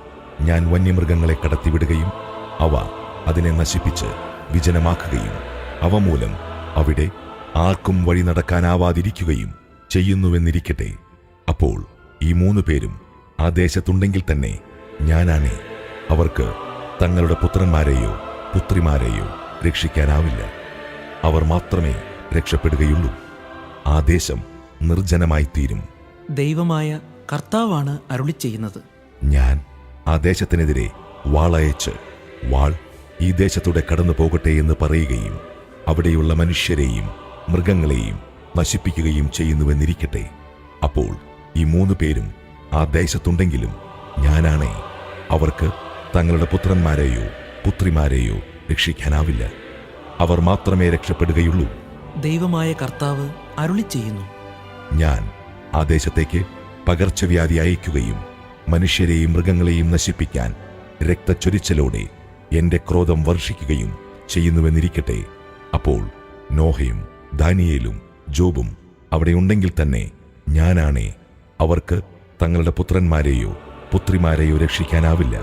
ഞാൻ വന്യമൃഗങ്ങളെ കടത്തിവിടുകയും അവ അതിനെ നശിപ്പിച്ച് വിജനമാക്കുകയും അവ മൂലം അവിടെ ആർക്കും വഴി നടക്കാനാവാതിരിക്കുകയും ചെയ്യുന്നുവെന്നിരിക്കട്ടെ. അപ്പോൾ ഈ 3 പേരും ആ ദേശത്തുണ്ടെങ്കിൽ തന്നെ ഞാനാണേ അവർക്ക് തങ്ങളുടെ പുത്രന്മാരെയോ പുത്രിമാരെയോ രക്ഷിക്കാനാവില്ല. അവർ മാത്രമേ രക്ഷപ്പെടുകയുള്ളൂ. ആ ദേശം നിർജ്ജനമായി തീരും. ദൈവമായ കർത്താവാണ് അരുളിച്ചെയ്യുന്നത്. ഞാൻ ആ ദേശത്തിനെതിരെ വാളയച്ച് വാൾ ഈ ദേശത്തൂടെ കടന്നു പോകട്ടെ എന്ന് പറയുകയും അവിടെയുള്ള മനുഷ്യരെയും മൃഗങ്ങളെയും നശിപ്പിക്കുകയും ചെയ്യുന്നുവെന്നിരിക്കട്ടെ. അപ്പോൾ ഈ 3 പേരും ആ ദേശത്തുണ്ടെങ്കിലും ഞാനാണേ അവർക്ക് തങ്ങളുടെ പുത്രന്മാരെയോ പുത്രിമാരെയോ രക്ഷിക്കാനാവില്ല. അവർ മാത്രമേ രക്ഷപ്പെടുകയുള്ളൂ. ദൈവമായ കർത്താവ് അരുളിച്ചെയ്യുന്നു, ഞാൻ ആ ദേശത്തേക്ക് പകർച്ചവ്യാധി അയക്കുകയും മനുഷ്യരെയും മൃഗങ്ങളെയും നശിപ്പിക്കാൻ രക്തച്ചൊരിച്ചലോടെ എന്റെ ക്രോധം വർഷിക്കുകയും ചെയ്യുന്നുവെന്നിരിക്കട്ടെ. അപ്പോൾ നോഹയും ദാനിയേലും ജോബും അവിടെ ഉണ്ടെങ്കിൽ തന്നെ ഞാനാണേ അവർക്ക് തങ്ങളുടെ പുത്രന്മാരെയോ പുത്രിമാരെയോ രക്ഷിക്കാനാവില്ല.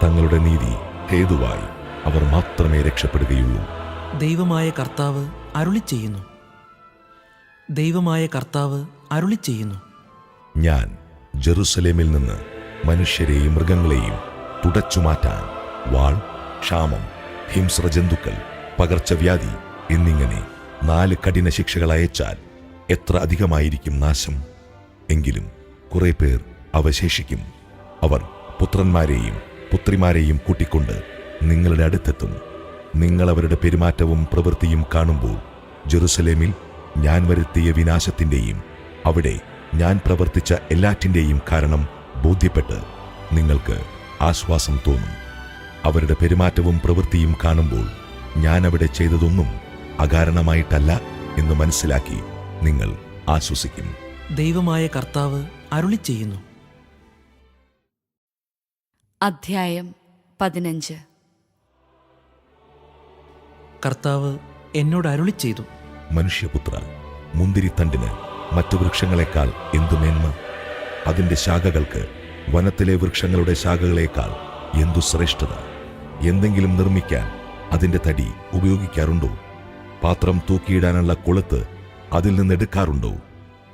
തങ്ങളുടെ നീതി ഹേതുവായി അവർ മാത്രമേ രക്ഷപ്പെടുകയുള്ളൂ. ദൈവമായ കർത്താവ് അരുളിച്ചെയ്യുന്നു. ദൈവമായ കർത്താവ് അരുളിച്ചെയ്യുന്നു, ഞാൻ ജെറുസലേമിൽ നിന്ന് മനുഷ്യരെയും മൃഗങ്ങളെയും തുടച്ചുമാറ്റാൻ വാൾ, ക്ഷാമം, ഹിംസ്രജന്തുക്കൾ, പകർച്ചവ്യാധി എന്നിങ്ങനെ 4 കഠിന ശിക്ഷകൾ അയച്ചാൽ എത്ര അധികമായിരിക്കും നാശം. എങ്കിലും കുറെ പേർ അവശേഷിക്കും. അവർ പുത്രന്മാരെയും പുത്രിമാരെയും കൂട്ടിക്കൊണ്ട് നിങ്ങളുടെ അടുത്തെത്തും. നിങ്ങൾ അവരുടെ പെരുമാറ്റവും പ്രവൃത്തിയും കാണുമ്പോൾ ജെറുസലേമിൽ ഞാൻ വരുത്തിയ വിനാശത്തിന്റെയും അവിടെ ഞാൻ പ്രവർത്തിച്ച എല്ലാറ്റിന്റെയും കാരണം ബോധ്യപ്പെട്ട് നിങ്ങൾക്ക് ആശ്വാസം തോന്നും. അവരുടെ പെരുമാറ്റവും പ്രവൃത്തിയും കാണുമ്പോൾ ഞാൻ അവിടെ ചെയ്തതൊന്നും അകാരണമായിട്ടല്ല എന്ന് മനസ്സിലാക്കി നിങ്ങൾ ആശ്വസിക്കും. ദൈവമായ കർത്താവ് അരുളിച്ചെയ്യുന്നു. അധ്യായം 15. കർത്താവ് എന്നോട് അരുളിച്ചെയ്തു, മനുഷ്യപുത്ര, മുന്തിരിത്തണ്ടിന് മറ്റു വൃക്ഷങ്ങളെക്കാൾ എന്തു മേന്മ? അതിന്റെ ശാഖകൾക്ക് വനത്തിലെ വൃക്ഷങ്ങളുടെ ശാഖകളേക്കാൾ എന്തു ശ്രേഷ്ഠത? എന്തെങ്കിലും നിർമ്മിക്കാൻ അതിന്റെ തടി ഉപയോഗിക്കാറുണ്ടോ? പാത്രം തൂക്കിയിടാനുള്ള കൊളുത്ത് അതിൽ നിന്നെടുക്കാറുണ്ടോ?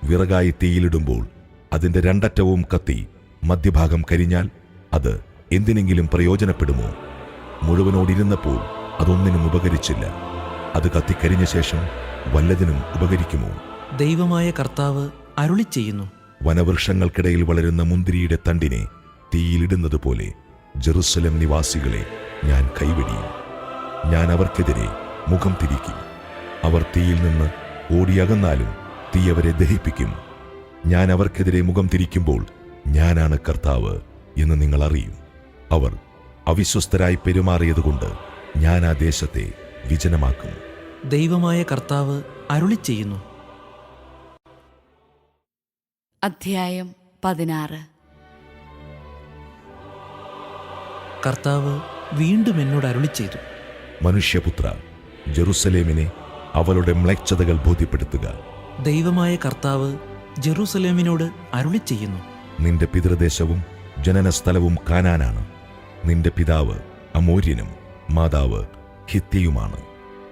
വിറകായി തീയിലിടുമ്പോൾ അതിന്റെ 2 അറ്റവും കത്തി മധ്യഭാഗം കരിഞ്ഞാൽ അത് എന്തിനെങ്കിലും പ്രയോജനപ്പെടുമോ? മുഴുവനോടിരുന്നപ്പോൾ അതൊന്നിനും ഉപകരിച്ചില്ല. അത് കത്തിക്കരിഞ്ഞ ശേഷം വല്ലതിനും ഉപകരിക്കുമോ? ദൈവമായ കർത്താവ് അരുളിച്ചെയ്യുന്നു, വനവൃക്ഷങ്ങൾക്കിടയിൽ വളരുന്ന മുന്തിരിയുടെ തണ്ടിനെ തീയിലിടുന്നത് പോലെ ജെറുസലേം നിവാസികളെ ഞാൻ കൈവെടിയും. ഞാൻ അവർക്കെതിരെ മുഖം തിരിക്കും. അവർ തീയിൽ നിന്ന് ഓടിയകന്നാലും തീ അവരെ ദഹിപ്പിക്കും. ഞാൻ അവർക്കെതിരെ മുഖം തിരിക്കുമ്പോൾ ഞാനാണ് കർത്താവ് എന്ന് നിങ്ങൾ അറിയും. അവർ അവിശ്വസ്തരായി പെരുമാറിയതുകൊണ്ട് ഞാൻ ആ ദേശത്തെ വിജനമാക്കും. ദൈവമായ കർത്താവ് അരുളി ചെയ്യുന്നു. അധ്യായം 16. കർത്താവ് വീണ്ടും എന്നോട് അരുളി ചെയ്തു. മനുഷ്യപുത്ര, ജെറുസലേമിനെ അവളുടെ മ്ലേച്ഛതകൾ ബോധ്യപ്പെടുത്തുക. ദൈവമായ കർത്താവ് ജെറൂസലേമിനോട് അരുളി ചെയ്യുന്നു. നിന്റെ പിതൃദേശവും ജനനസ്ഥലവും കാനാനാണ്. നിന്റെ പിതാവ് അമോര്യനും മാതാവ് ഹിത്തിയുമാണ്.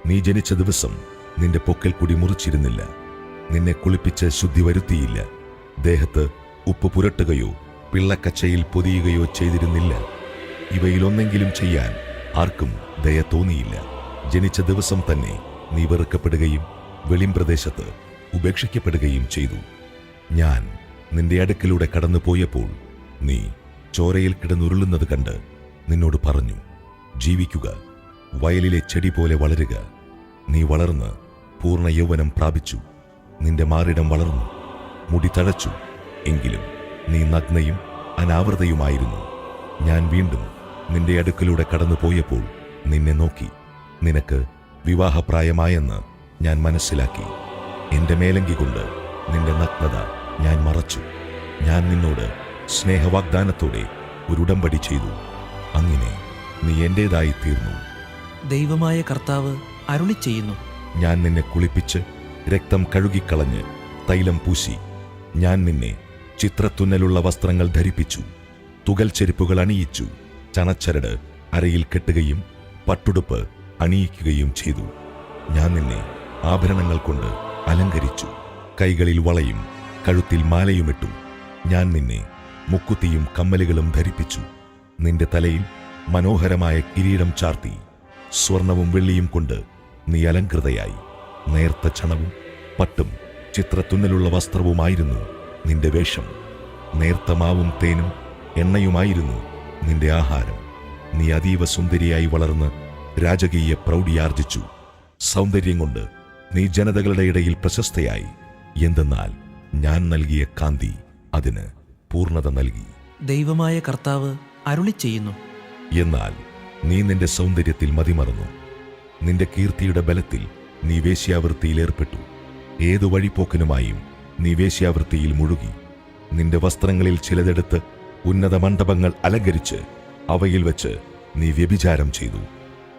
നീ ജനിച്ച ദിവസം നിന്റെ പൊക്കൽ കുടി മുറിച്ചിരുന്നില്ല. നിന്നെ കുളിപ്പിച്ച് ശുദ്ധി വരുത്തിയില്ല. ദേഹത്ത് ഉപ്പ് പുരട്ടുകയോ പിള്ളക്കച്ചയിൽ പൊതിയുകയോ ചെയ്തിരുന്നില്ല. ഇവയിലൊന്നെങ്കിലും ചെയ്യാൻ ആർക്കും ദയ തോന്നിയില്ല. ജനിച്ച ദിവസം തന്നെ നീ വെറുക്കപ്പെടുകയും വെളിംപ്രദേശത്ത് ഉപേക്ഷിക്കപ്പെടുകയും ചെയ്തു. ഞാൻ നിന്റെ അടുക്കിലൂടെ കടന്നുപോയപ്പോൾ നീ ചോരയിൽ കിടന്നുരുളുന്നത് കണ്ട് നിന്നോട് പറഞ്ഞു, ജീവിക്കുക, വയലിലെ ചെടി പോലെ വളരുക. നീ വളർന്ന് പൂർണ്ണ യൗവനം പ്രാപിച്ചു. നിന്റെ മാറിടം വളർന്നു, മുടി തഴച്ചു. എങ്കിലും നീ നഗ്നയും അനാവൃതയുമായിരുന്നു. ഞാൻ വീണ്ടും നിന്റെ അടുക്കിലൂടെ കടന്നുപോയപ്പോൾ നിന്നെ നോക്കി. നിനക്ക് വിവാഹപ്രായമായെന്ന് ഞാൻ മനസ്സിലാക്കി. എന്റെ മേലങ്കി കൊണ്ട് നിന്റെ നഗ്നത ഞാൻ മറച്ചു. ഞാൻ നിന്നോട് സ്നേഹവാഗ്ദാനത്തോടെ ഒരു ഉടമ്പടി ചെയ്തു. അങ്ങനെ നീ എന്റേതായി തീർന്നു. ദൈവമായ കർത്താവ് അരുളി ചെയ്യുന്നു. ഞാൻ നിന്നെ കുളിപ്പിച്ച് രക്തം കഴുകിക്കളഞ്ഞ് തൈലം പൂശി. ഞാൻ നിന്നെ ചിത്രത്തുന്നലുള്ള വസ്ത്രങ്ങൾ ധരിപ്പിച്ചു. തുകൽ ചെരുപ്പുകൾ അണിയിച്ചു. ചണച്ചരട് അരയിൽ കെട്ടുകയും പട്ടുടുപ്പ് അണിയിക്കുകയും ചെയ്തു. ഞാൻ നിന്നെ ആഭരണങ്ങൾ കൊണ്ട് അലങ്കരിച്ചു. കൈകളിൽ വളയും കഴുത്തിൽ മാലയുമിട്ടു. ഞാൻ നിന്നെ മുക്കുത്തിയും കമ്മലുകളും ധരിപ്പിച്ചു. നിന്റെ തലയിൽ മനോഹരമായ കിരീടം ചാർത്തി. സ്വർണവും വെള്ളിയും കൊണ്ട് നീ അലങ്കൃതയായി. നേർത്ത ചണവും പട്ടും ചിത്രത്തുന്നലുള്ള വസ്ത്രവുമായിരുന്നു നിന്റെ വേഷം. നേർത്ത മാവും തേനും എണ്ണയുമായിരുന്നു നിന്റെ ആഹാരം. നീ അതീവ സുന്ദരിയായി വളർന്ന് രാജകീയ പ്രൗഢിയാർജിച്ചു. സൗന്ദര്യം കൊണ്ട് നീ ജനതകളുടെ ഇടയിൽ പ്രശസ്തയായി. എന്തെന്നാൽ ഞാൻ നൽകിയ കാന്തി അതിന് പൂർണ്ണത നൽകി. ദൈവമായ കർത്താവ് അരുളി ചെയ്യുന്നു. എന്നാൽ നീ നിന്റെ സൗന്ദര്യത്തിൽ മതിമറന്നു. നിന്റെ കീർത്തിയുടെ ബലത്തിൽ നീ വേശ്യാവൃത്തിയിൽ ഏർപ്പെട്ടു. ഏതു വഴിപോക്കനുമായും നീ വേശ്യാവൃത്തിയിൽ മുഴുകി. നിന്റെ വസ്ത്രങ്ങളിൽ ചിലതെടുത്ത് ഉന്നത മണ്ഡപങ്ങൾ അലങ്കരിച്ച് അവയിൽ വെച്ച് നീ വ്യഭിചാരം ചെയ്തു.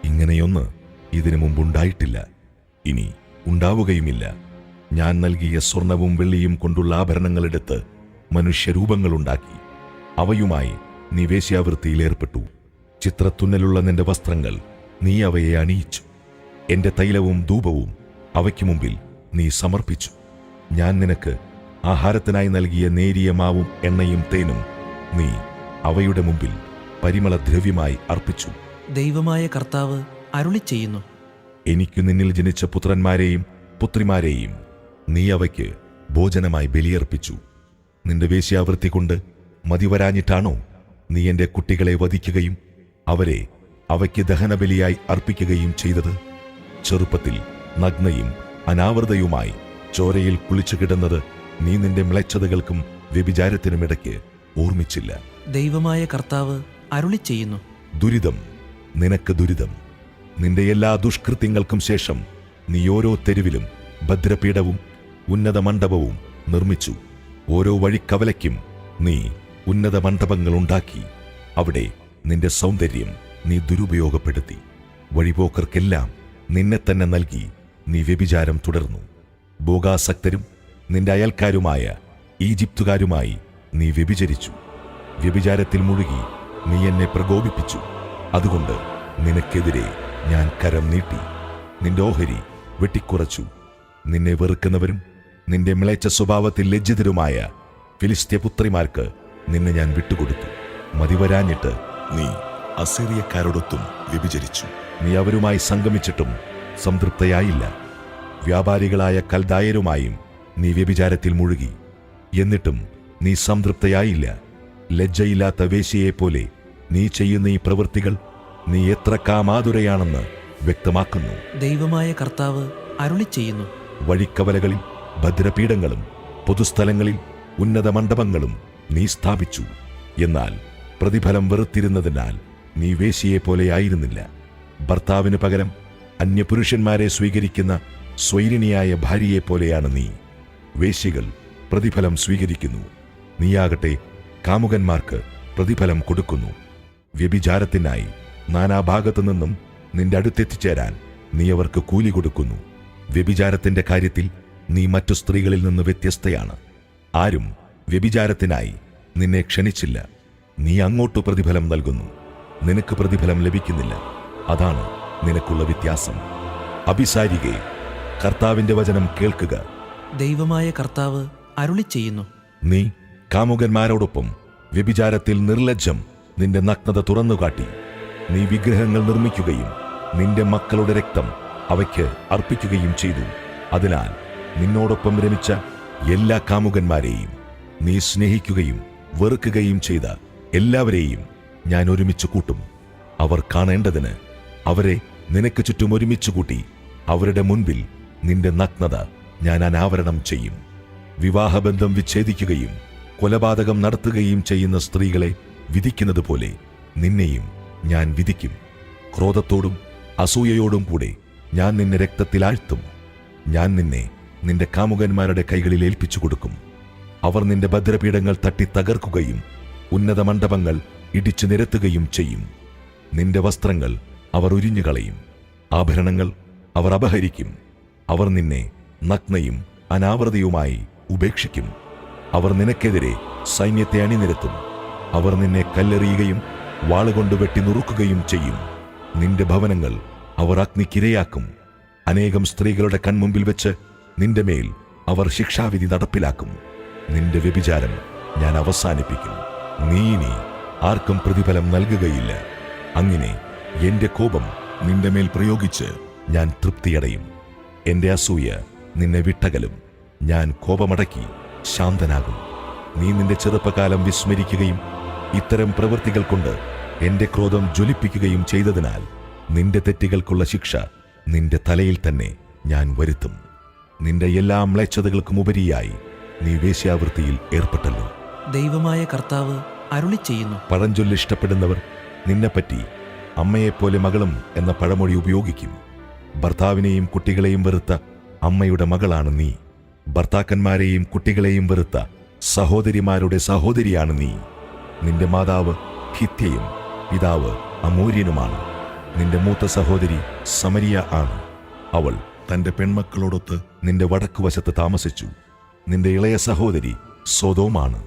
ഇങ്ങനെയൊന്ന് ഇതിനു മുമ്പുണ്ടായിട്ടില്ല, ഇനി ഉണ്ടാവുകയുമില്ല. ഞാൻ നൽകിയ സ്വർണവും വെള്ളിയും കൊണ്ടുള്ള ആഭരണങ്ങളെടുത്ത് മനുഷ്യരൂപങ്ങളുണ്ടാക്കി. അവയുമായി നീ വേശ്യാവൃത്തിയിൽ ഏർപ്പെട്ടു. ചിത്രത്തുന്നലുള്ള നിന്റെ വസ്ത്രങ്ങൾ നീ അവയെ അണിയിച്ചു. എന്റെ തൈലവും ധൂപവും അവയ്ക്ക് മുമ്പിൽ നീ സമർപ്പിച്ചു. ഞാൻ നിനക്ക് ആഹാരത്തിനായി നൽകിയ നേരിയ മാവും എണ്ണയും തേനും നീ അവയുടെ മുമ്പിൽ പരിമളദ്രവ്യമായി അർപ്പിച്ചു. ദൈവമായ കർത്താവ് അരുളി ചെയ്യുന്നു. എനിക്കു നിന്നിൽ ജനിച്ച പുത്രന്മാരെയും പുത്രിമാരെയും നീ അവയ്ക്ക് ഭോജനമായി ബലിയർപ്പിച്ചു. നിന്റെ വേശ്യാവൃത്തി കൊണ്ട് മതിവരാഞ്ഞിട്ടാണോ നീ എന്റെ കുട്ടികളെ വധിക്കുകയും അവരെ അവയ്ക്ക് ദഹനബലിയായി അർപ്പിക്കുകയും ചെയ്തത്? ചെറുപ്പത്തിൽ നഗ്നയും അനാവൃതയുമായി ചോരയിൽ കുളിച്ചു കിടന്നത് നീ നിന്റെ മ്ലേച്ഛതകൾക്കും വ്യഭിചാരത്തിനുമിടയ്ക്ക് ഓർമ്മിച്ചില്ല. ദൈവമായ കർത്താവ് അരുളി ചെയ്യുന്നു. ദുരിതം, നിനക്ക് ദുരിതം. നിന്റെ എല്ലാ ദുഷ്കൃത്യങ്ങൾക്കും ശേഷം നീ ഓരോ തെരുവിലും ഭദ്രപീഠവും ഉന്നത മണ്ഡപവും നിർമ്മിച്ചു. ഓരോ വഴിക്കവലയ്ക്കും നീ ഉന്നത മണ്ഡപങ്ങൾ ഉണ്ടാക്കി. അവിടെ നിന്റെ സൗന്ദര്യം നീ ദുരുപയോഗപ്പെടുത്തി. വഴിപോക്കർക്കെല്ലാം നിന്നെ തന്നെ നൽകി നീ വ്യഭിചാരം തുടർന്നു. ഭോഗാസക്തരും നിന്റെ അയൽക്കാരുമായ ഈജിപ്തുകാരുമായി നീ വ്യഭിചരിച്ചു. വ്യഭിചാരത്തിൽ മുഴുകി നീ എന്നെ പ്രകോപിപ്പിച്ചു. അതുകൊണ്ട് നിനക്കെതിരെ ഞാൻ കരം നീട്ടി, നിന്റെ ഓഹരി വെട്ടിക്കുറച്ചു. നിന്നെ വെറുക്കുന്നവരും നിന്റെ മ്ലേച്ഛ സ്വഭാവത്തിൽ ലജ്ജിതരുമായ ഫിലിസ്ത്യപുത്രിമാർക്ക് നിന്നെ ഞാൻ വിട്ടുകൊടുത്തു. മതിവരാഞ്ഞിട്ട് നീ അസീറിയക്കാരോടൊത്തും വ്യഭിചരിച്ചു. നീ അവരുമായി സംഗമിച്ചിട്ടും സംതൃപ്തയായില്ല. വ്യാപാരികളായ കൽദായരുമായും നീ വ്യഭിചാരത്തിൽ മുഴുകി. എന്നിട്ടും നീ സംതൃപ്തയായില്ല. ലജ്ജയില്ലാത്ത വേശ്യയെപ്പോലെ നീ ചെയ്യുന്ന ഈ പ്രവൃത്തികൾ നീ എത്ര കാമാതുരയാണെന്ന് വ്യക്തമാക്കുന്നു. ദൈവമായ കർത്താവ് അരുളി ചെയ്യുന്നു. വഴിക്കവലകളിൽ ഭദ്രപീഠങ്ങളും പൊതുസ്ഥലങ്ങളിൽ ഉന്നത മണ്ഡപങ്ങളും നീ സ്ഥാപിച്ചു. എന്നാൽ പ്രതിഫലം വെറുത്തിരുന്നതിനാൽ നീ വേശ്യയെപ്പോലെയായിരുന്നില്ല. ഭർത്താവിന് പകരം അന്യപുരുഷന്മാരെ സ്വീകരിക്കുന്ന സ്വൈരിണിയായ ഭാര്യയെപ്പോലെയാണ് നീ. വേശ്യകൾ പ്രതിഫലം സ്വീകരിക്കുന്നു, നീയാകട്ടെ കാമുകന്മാർക്ക് പ്രതിഫലം കൊടുക്കുന്നു. വ്യഭിചാരത്തിനായി നാനാഭാഗത്തു നിന്നും നിന്റെ അടുത്തെത്തിച്ചേരാൻ നീ അവർക്ക് കൂലി കൊടുക്കുന്നു. വ്യഭിചാരത്തിന്റെ കാര്യത്തിൽ നീ മറ്റു സ്ത്രീകളിൽ നിന്ന് വ്യത്യസ്തയാണ്. ആരും വ്യഭിചാരത്തിനായി നിന്നെ ക്ഷണിച്ചില്ല. നീ അങ്ങോട്ട് പ്രതിഫലം നൽകുന്നു, നിനക്ക് പ്രതിഫലം ലഭിക്കുന്നില്ല. അതാണ് നിനക്കുള്ള വ്യത്യാസം. അഭിസാരികേ, കർത്താവിന്റെ വചനം കേൾക്കുക. ദൈവമായ കർത്താവ് അരുളി ചെയ്യുന്നു. നീ കാമുകന്മാരോടൊപ്പം വ്യഭിചാരത്തിൽ നിർലജ്ജം നിന്റെ നഗ്നത തുറന്നുകാട്ടി. നീ വിഗ്രഹങ്ങൾ നിർമ്മിക്കുകയും നിന്റെ മക്കളുടെ രക്തം അവയ്ക്ക് അർപ്പിക്കുകയും ചെയ്തു. അതിനാൽ നിന്നോടൊപ്പം രമിച്ച എല്ലാ കാമുകന്മാരെയും നീ സ്നേഹിക്കുകയും വെറുക്കുകയും ചെയ്ത എല്ലാവരെയും ഞാൻ ഒരുമിച്ച് കൂട്ടും. അവർ കാണേണ്ടതിന് അവരെ നിനക്ക് ചുറ്റും ഒരുമിച്ച് കൂട്ടി അവരുടെ മുൻപിൽ നിന്റെ നഗ്നത ഞാൻ അനാവരണം ചെയ്യും. വിവാഹബന്ധം വിച്ഛേദിക്കുകയും കൊലപാതകം നടത്തുകയും ചെയ്യുന്ന സ്ത്രീകളെ വിധിക്കുന്നത് പോലെ നിന്നെയും ഞാൻ വിധിക്കും. ക്രോധത്തോടും അസൂയയോടും കൂടെ ഞാൻ നിന്നെ രക്തത്തിലാഴ്ത്തും. ഞാൻ നിന്നെ നിന്റെ കാമുകന്മാരുടെ കൈകളിൽ ഏൽപ്പിച്ചു കൊടുക്കും. അവർ നിന്റെ ഭദ്രപീഠങ്ങൾ തട്ടി തകർക്കുകയും ഉന്നത മണ്ഡപങ്ങൾ ഇടിച്ചു നിരത്തുകയും ചെയ്യും. നിന്റെ വസ്ത്രങ്ങൾ അവർ ഉരിഞ്ഞുകളയും, ആഭരണങ്ങൾ അവർ അപഹരിക്കും. അവർ നിന്നെ നഗ്നയും അനാവൃതയുമായി ഉപേക്ഷിക്കും. അവർ നിനക്കെതിരെ സൈന്യത്തെ അണിനിരത്തും. അവർ നിന്നെ കല്ലെറിയുകയും വാളുകൊണ്ട് വെട്ടി നുറുക്കുകയും ചെയ്യും. നിന്റെ ഭവനങ്ങൾ അവർ അഗ്നിക്കിരയാക്കും. അനേകം സ്ത്രീകളുടെ കൺമുമ്പിൽ വെച്ച് നിന്റെ മേൽ അവർ ശിക്ഷാവിധി നടപ്പിലാക്കും. നിന്റെ വ്യഭിചാരം ഞാൻ അവസാനിപ്പിക്കും. നീ ഇനി ആർക്കും പ്രതിഫലം നൽകുകയില്ല. അങ്ങനെ എന്റെ കോപം നിന്റെ മേൽ പ്രയോഗിച്ച് ഞാൻ തൃപ്തിയടയും. എന്റെ അസൂയ നിന്നെ വിട്ടകലും. ഞാൻ കോപമടക്കി ശാന്തനാകും. നീ നിന്റെ ചെറുപ്പകാലം വിസ്മരിക്കുകയും ഇത്തരം പ്രവൃത്തികൾ കൊണ്ട് എന്റെ ക്രോധം ജ്വലിപ്പിക്കുകയും ചെയ്തതിനാൽ നിന്റെ തെറ്റുകൾക്കുള്ള ശിക്ഷ നിന്റെ തലയിൽ തന്നെ ഞാൻ വരുത്തും. നിന്റെ എല്ലാ മ്ലേച്ഛതകൾക്കും ഉപരിയായി നീ വേശ്യാവൃത്തിയിൽ ഏർപ്പെട്ടല്ലോ. ദൈവമായ കർത്താവ് അരുളി ചെയ്യുന്നു. പഴഞ്ചൊല്ല് ഇഷ്ടപ്പെടുന്നവർ നിന്നെപ്പറ്റി അമ്മയെപ്പോലെ മകളും എന്ന പഴമൊഴി ഉപയോഗിക്കും. ഭർത്താവിനെയും കുട്ടികളെയും വെറുത്ത അമ്മയുടെ മകളാണ് നീ. ഭർത്താക്കന്മാരെയും കുട്ടികളെയും വെറുത്ത സഹോദരിമാരുടെ സഹോദരിയാണ് നീ. നിന്റെ മാതാവ് ഹിത്യയും പിതാവ് അമോര്യനുമാണ്. നിന്റെ മൂത്ത സഹോദരി സമരിയ ആണ്. അവൾ തന്റെ പെൺമക്കളോടൊത്ത് നിന്റെ വടക്കുവശത്ത് താമസിച്ചു. നിന്റെ ഇളയ സഹോദരി സൊദോമാണ്.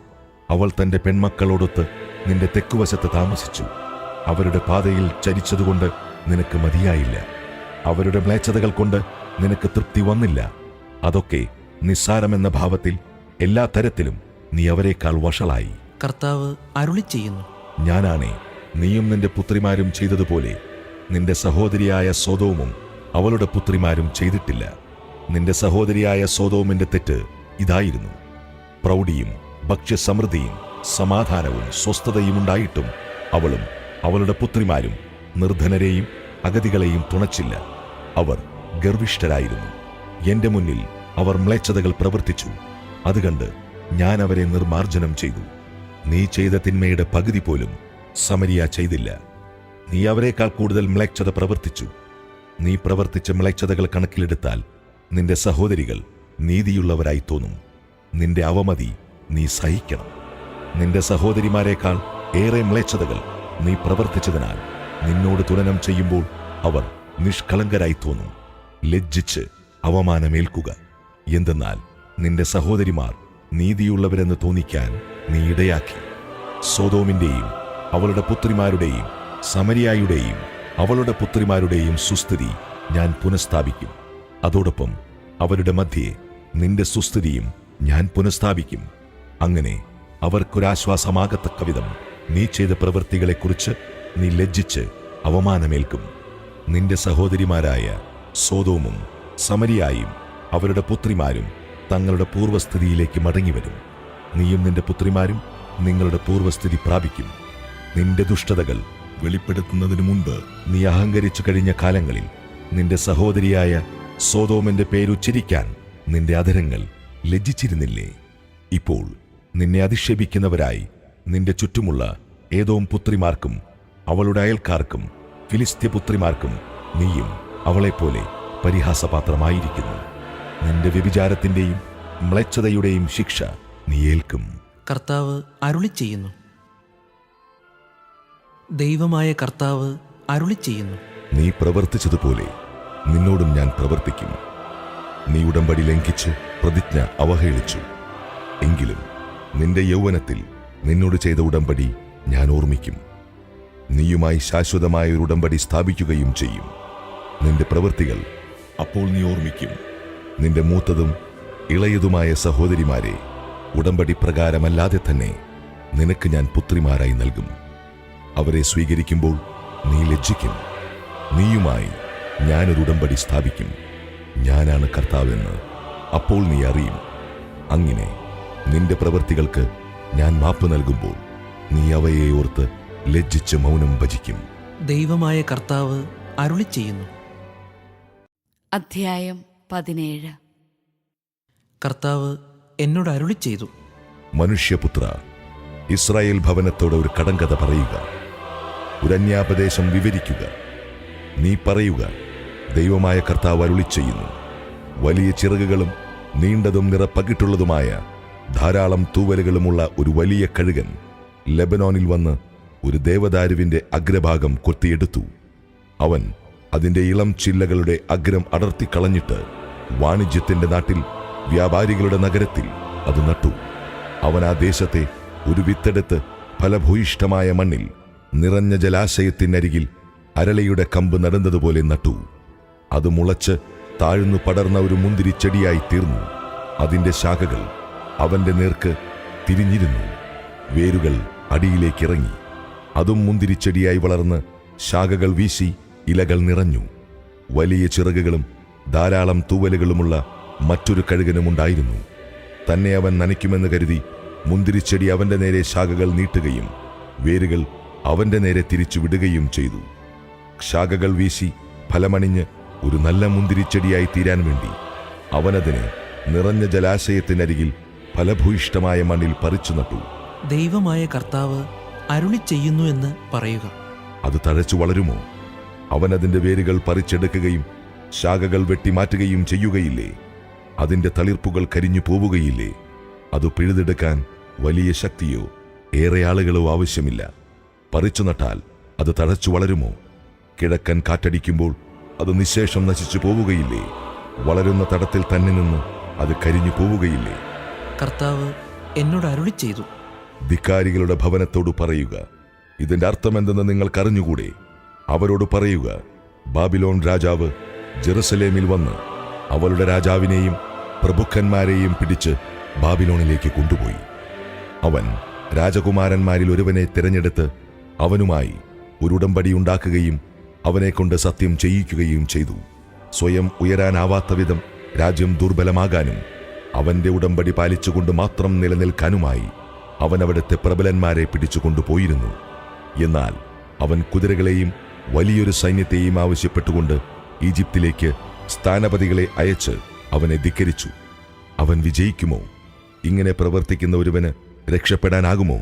അവൾ തന്റെ പെൺമക്കളോടൊത്ത് നിന്റെ തെക്കുവശത്ത് താമസിച്ചു. അവരുടെ പാതയിൽ ചരിച്ചതുകൊണ്ട് നിനക്ക് മതിയായില്ല. അവരുടെ മ്ലേച്ഛതകൾ കൊണ്ട് നിനക്ക് തൃപ്തി വന്നില്ല. അതൊക്കെ നിസ്സാരമെന്ന ഭാവത്തിൽ എല്ലാ തരത്തിലും നീ അവരെക്കാൾ വഷളായി. കർത്താവ് അരുളി ചെയ്യുന്നു. ഞാനാണേ നീയും നിന്റെ പുത്രിമാരും ചെയ്തതുപോലെ നിന്റെ സഹോദരിയായ സൊദോമും അവളുടെ പുത്രിമാരും ചെയ്തിട്ടില്ല. നിന്റെ സഹോദരിയായ സൊദോമിന്റെ തെറ്റ് ഇതായിരുന്നു. പ്രൗഢിയും ഭക്ഷ്യസമൃദ്ധിയും സമാധാനവും സ്വസ്ഥതയും ഉണ്ടായിട്ടും അവളും അവളുടെ പുത്രിമാരും നിർധനരെയും അഗതികളെയും തുണച്ചില്ല. അവർ ഗർവിഷ്ഠരായിരുന്നു. എന്റെ മുന്നിൽ അവർ മ്ലേച്ഛതകൾ പ്രവർത്തിച്ചു. അതുകണ്ട് ഞാൻ അവരെ നിർമാർജനം ചെയ്തു. നീ ചെയ്ത തിന്മയുടെ പകുതി പോലും സമരിയ ചെയ്തില്ല. നീ അവരെക്കാൾ കൂടുതൽ മ്ലേച്ഛത പ്രവർത്തിച്ചു. നീ പ്രവർത്തിച്ച മ്ലേച്ഛതകൾ കണക്കിലെടുത്താൽ നിന്റെ സഹോദരികൾ നീതിയുള്ളവരായി തോന്നും. നിന്റെ അവമതി നീ സഹിക്കണം. നിന്റെ സഹോദരിമാരെക്കാൾ ഏറെ മ്ലേച്ഛതകൾ നീ പ്രവർത്തിച്ചതിനാൽ നിന്നോട് തുലനം ചെയ്യുമ്പോൾ അവർ നിഷ്കളങ്കരായി തോന്നും. ലജ്ജിച്ച് അവമാനമേൽക്കുക. എന്തെന്നാൽ നിന്റെ സഹോദരിമാർ നീതിയുള്ളവരെന്ന് തോന്നിക്കാൻ നീ ഇടയാക്കി. സൊദോമിന്റെയും അവളുടെ പുത്രിമാരുടെയും സമരിയായുടെയും അവളുടെ പുത്രിമാരുടെയും സുസ്ഥിതി ഞാൻ പുനഃസ്ഥാപിക്കും. അതോടൊപ്പം അവരുടെ മധ്യേ നിന്റെ സുസ്ഥിതിയും ഞാൻ പുനഃസ്ഥാപിക്കും. അങ്ങനെ അവർക്കൊരാശ്വാസമാകത്തക്ക വിധം നീ ചെയ്ത പ്രവൃത്തികളെക്കുറിച്ച് നീ ലജ്ജിച്ച് അവമാനമേൽക്കും. നിന്റെ സഹോദരിമാരായ സൊദോമും സമരിയായും അവരുടെ പുത്രിമാരും തങ്ങളുടെ പൂർവ്വസ്ഥിതിയിലേക്ക് മടങ്ങിവരും. നീയും നിന്റെ പുത്രിമാരും നിങ്ങളുടെ പൂർവ്വസ്ഥിതി പ്രാപിക്കും. നിന്റെ ദുഷ്ടതകൾ വെളിപ്പെടുത്തുന്നതിനു മുൻപ് നീ അഹങ്കരിച്ചു കഴിഞ്ഞ കാലങ്ങളിൽ നിന്റെ സഹോദരിയായ സൊദോമിന്റെ പേരുച്ചരിക്കാൻ നിന്റെ അധരങ്ങൾ ലജ്ജിച്ചിരുന്നില്ലേ? ഇപ്പോൾ നിന്നെ അധിക്ഷേപിക്കുന്നവരായി നിന്റെ ചുറ്റുമുള്ള ഏദോം പുത്രിമാർക്കും അവളുടെ അയൽക്കാർക്കും ഫിലിസ്ത്യപുത്രിമാർക്കും നീയും അവളെപ്പോലെ പരിഹാസപാത്രമായിരിക്കുന്നു. നിന്റെ വ്യഭിചാരത്തിന്റെയും മ്ലേച്ഛതയുടെയും ശിക്ഷ നീ ഏൽക്കും. കർത്താവ് അരുളി ചെയ്യുന്നു. ദൈവമായ കർത്താവ് അരുളി ചെയ്യുന്നു. നീ പ്രവർത്തിച്ചതുപോലെ നിന്നോടും ഞാൻ പ്രവർത്തിക്കും. നീ ഉടമ്പടി ലംഘിച്ച് പ്രതിജ്ഞ അവഹേളിച്ചു. എങ്കിലും നിന്റെ യൗവനത്തിൽ നിന്നോട് ചെയ്ത ഉടമ്പടി ഞാൻ ഓർമ്മിക്കും. നീയുമായി ശാശ്വതമായ ഒരു ഉടമ്പടി സ്ഥാപിക്കുകയും ചെയ്യും. നിന്റെ പ്രവൃത്തികൾ അപ്പോൾ നീ ഓർമ്മിക്കും. നിന്റെ മൂത്തതും ഇളയതുമായ സഹോദരിമാരെ ഉടമ്പടി പ്രകാരമല്ലാതെ തന്നെ നിനക്ക് ഞാൻ പുത്രിമാരായി നൽകും. അവരെ സ്വീകരിക്കുമ്പോൾ നീ ലജ്ജിക്കും. നീയുമായി ഞാനൊരു ഉടമ്പടി സ്ഥാപിക്കും. ഞാനാണ് കർത്താവെന്ന് അപ്പോൾ നീ അറിയും. അങ്ങനെ നിന്റെ പ്രവൃത്തികൾക്ക് ഞാൻ മാപ്പ് നൽകുമ്പോൾ നീ അവയെ ഓർത്ത് ലജ്ജിച്ച് മൗനം ഭജിക്കും. ദൈവമായ കർത്താവ് അരുളി ചെയ്യുന്നു. അധ്യായം 17. കർത്താവ് എന്നോട് അരുളി ചെയ്തു. മനുഷ്യപുത്ര, ഇസ്രായേൽ ഭവനത്തോട് ഒരു കടങ്കഥ പറയുക. ഒരു അന്യാപദേശം വിവരിക്കുക. നീ പറയുക, ദൈവമായ കർത്താവ് അരുളി ചെയ്യുന്നു. വലിയ ചിറകുകളും നീണ്ടതും നിറപ്പകിട്ടുള്ളതുമായ ധാരാളം തൂവലുകളുമുള്ള ഒരു വലിയ കഴുകൻ ലെബനോനിൽ വന്ന് ഒരു ദേവദാരുവിന്റെ അഗ്രഭാഗം കൊത്തിയെടുത്തു. അവൻ അതിന്റെ ഇളം ചില്ലകളുടെ അഗ്രം അടർത്തിക്കളഞ്ഞിട്ട് വാണിജ്യത്തിന്റെ നാട്ടിൽ വ്യാപാരികളുടെ നഗരത്തിൽ അത് നട്ടു. അവൻ ആ ദേശത്തെ ഒരു വിത്തെടുത്ത് ഫലഭൂയിഷ്ഠമായ മണ്ണിൽ നിറഞ്ഞ ജലാശയത്തിനരികിൽ അരളിയുടെ കമ്പ് നടുന്നതുപോലെ നട്ടു. അത് മുളച്ച് താഴ്ന്നു പടർന്ന ഒരു മുന്തിരിച്ചെടിയായി തീർന്നു. അതിന്റെ ശാഖകൾ അവന്റെ നേർക്ക് തിരിഞ്ഞിരുന്നു. വേരുകൾ അടിയിലേക്കിറങ്ങി. അതും മുന്തിരിച്ചെടിയായി വളർന്ന് ശാഖകൾ വീശി ഇലകൾ നിറഞ്ഞു. വലിയ ചിറകുകളും ധാരാളം തൂവലുകളുമുള്ള മറ്റൊരു കഴുകനുമുണ്ടായിരുന്നു. തന്നെ അവൻ നനയ്ക്കുമെന്ന് കരുതി മുന്തിരിച്ചെടി അവന്റെ നേരെ ശാഖകൾ നീട്ടുകയും വേരുകൾ അവന്റെ നേരെ തിരിച്ചു വിടുകയും ചെയ്തു. ശാഖകൾ വീശി ഫലമണിഞ്ഞ് ഒരു നല്ല മുന്തിരിച്ചെടിയായി തീരാൻ വേണ്ടി അവനതിനെ നിറഞ്ഞ ജലാശയത്തിനരികിൽ ഫലഭൂയിഷ്ഠമായ മണ്ണിൽ പറിച്ചു നട്ടു. ദൈവമായ കർത്താവ് അരുളി ചെയ്യുന്നു എന്ന് പറയുക. അത് തഴച്ചു വളരുമോ? അവനതിന്റെ വേരുകൾ പറിച്ചെടുക്കുകയും ശാഖകൾ വെട്ടിമാറ്റുകയും ചെയ്യുകയില്ലേ? അതിന്റെ തളിർപ്പുകൾ കരിഞ്ഞു പോവുകയില്ലേ? അത് പിഴുതെടുക്കാൻ വലിയ ശക്തിയോ ഏറെ ആളുകളോ ആവശ്യമില്ല. പറിച്ചു നട്ടാൽ അത് തഴച്ചു വളരുമോ? കിഴക്കൻ കാറ്റടിക്കുമ്പോൾ അത് നിശേഷം നശിച്ചു പോവുകയില്ലേ? വളരുന്ന തടത്തിൽ തന്നെ നിന്ന് അത് കരിഞ്ഞു പോവുകയില്ലേ? കർത്താവ് എന്നോട് അരുളി ചെയ്തു. ധിക്കാരികളുടെ ഭവനത്തോട് പറയുക, ഇതിന്റെ അർത്ഥമെന്തെന്ന് നിങ്ങൾക്കറിഞ്ഞുകൂടെ? അവരോട് പറയുക, ബാബിലോൺ രാജാവ് ജെറുസലേമിൽ വന്ന് അവളുടെ രാജാവിനെയും പ്രഭുക്കന്മാരെയും പിടിച്ച് ബാബിലോണിലേക്ക് കൊണ്ടുപോയി. അവൻ രാജകുമാരന്മാരിൽ ഒരുവനെ തിരഞ്ഞെടുത്ത് അവനുമായി ഒരു ഉടമ്പടി ഉണ്ടാക്കുകയും അവനെക്കൊണ്ട് സത്യം ചെയ്യിക്കുകയും ചെയ്തു. സ്വയം ഉയരാനാവാത്ത വിധം രാജ്യം ദുർബലമാകാനും അവന്റെ ഉടമ്പടി പാലിച്ചുകൊണ്ട് മാത്രം നിലനിൽക്കാനുമായി അവൻ അവിടുത്തെ പ്രബലന്മാരെ പിടിച്ചുകൊണ്ടുപോയിരുന്നു. എന്നാൽ അവൻ കുതിരകളെയും വലിയൊരു സൈന്യത്തെയും ആവശ്യപ്പെട്ടുകൊണ്ട് ഈജിപ്തിലേക്ക് സ്ഥാനപതികളെ അയച്ച് അവനെ ധിക്കരിച്ചു. അവൻ വിജയിക്കുമോ? ഇങ്ങനെ പ്രവർത്തിക്കുന്ന ഒരുവന് രക്ഷപ്പെടാനാകുമോ?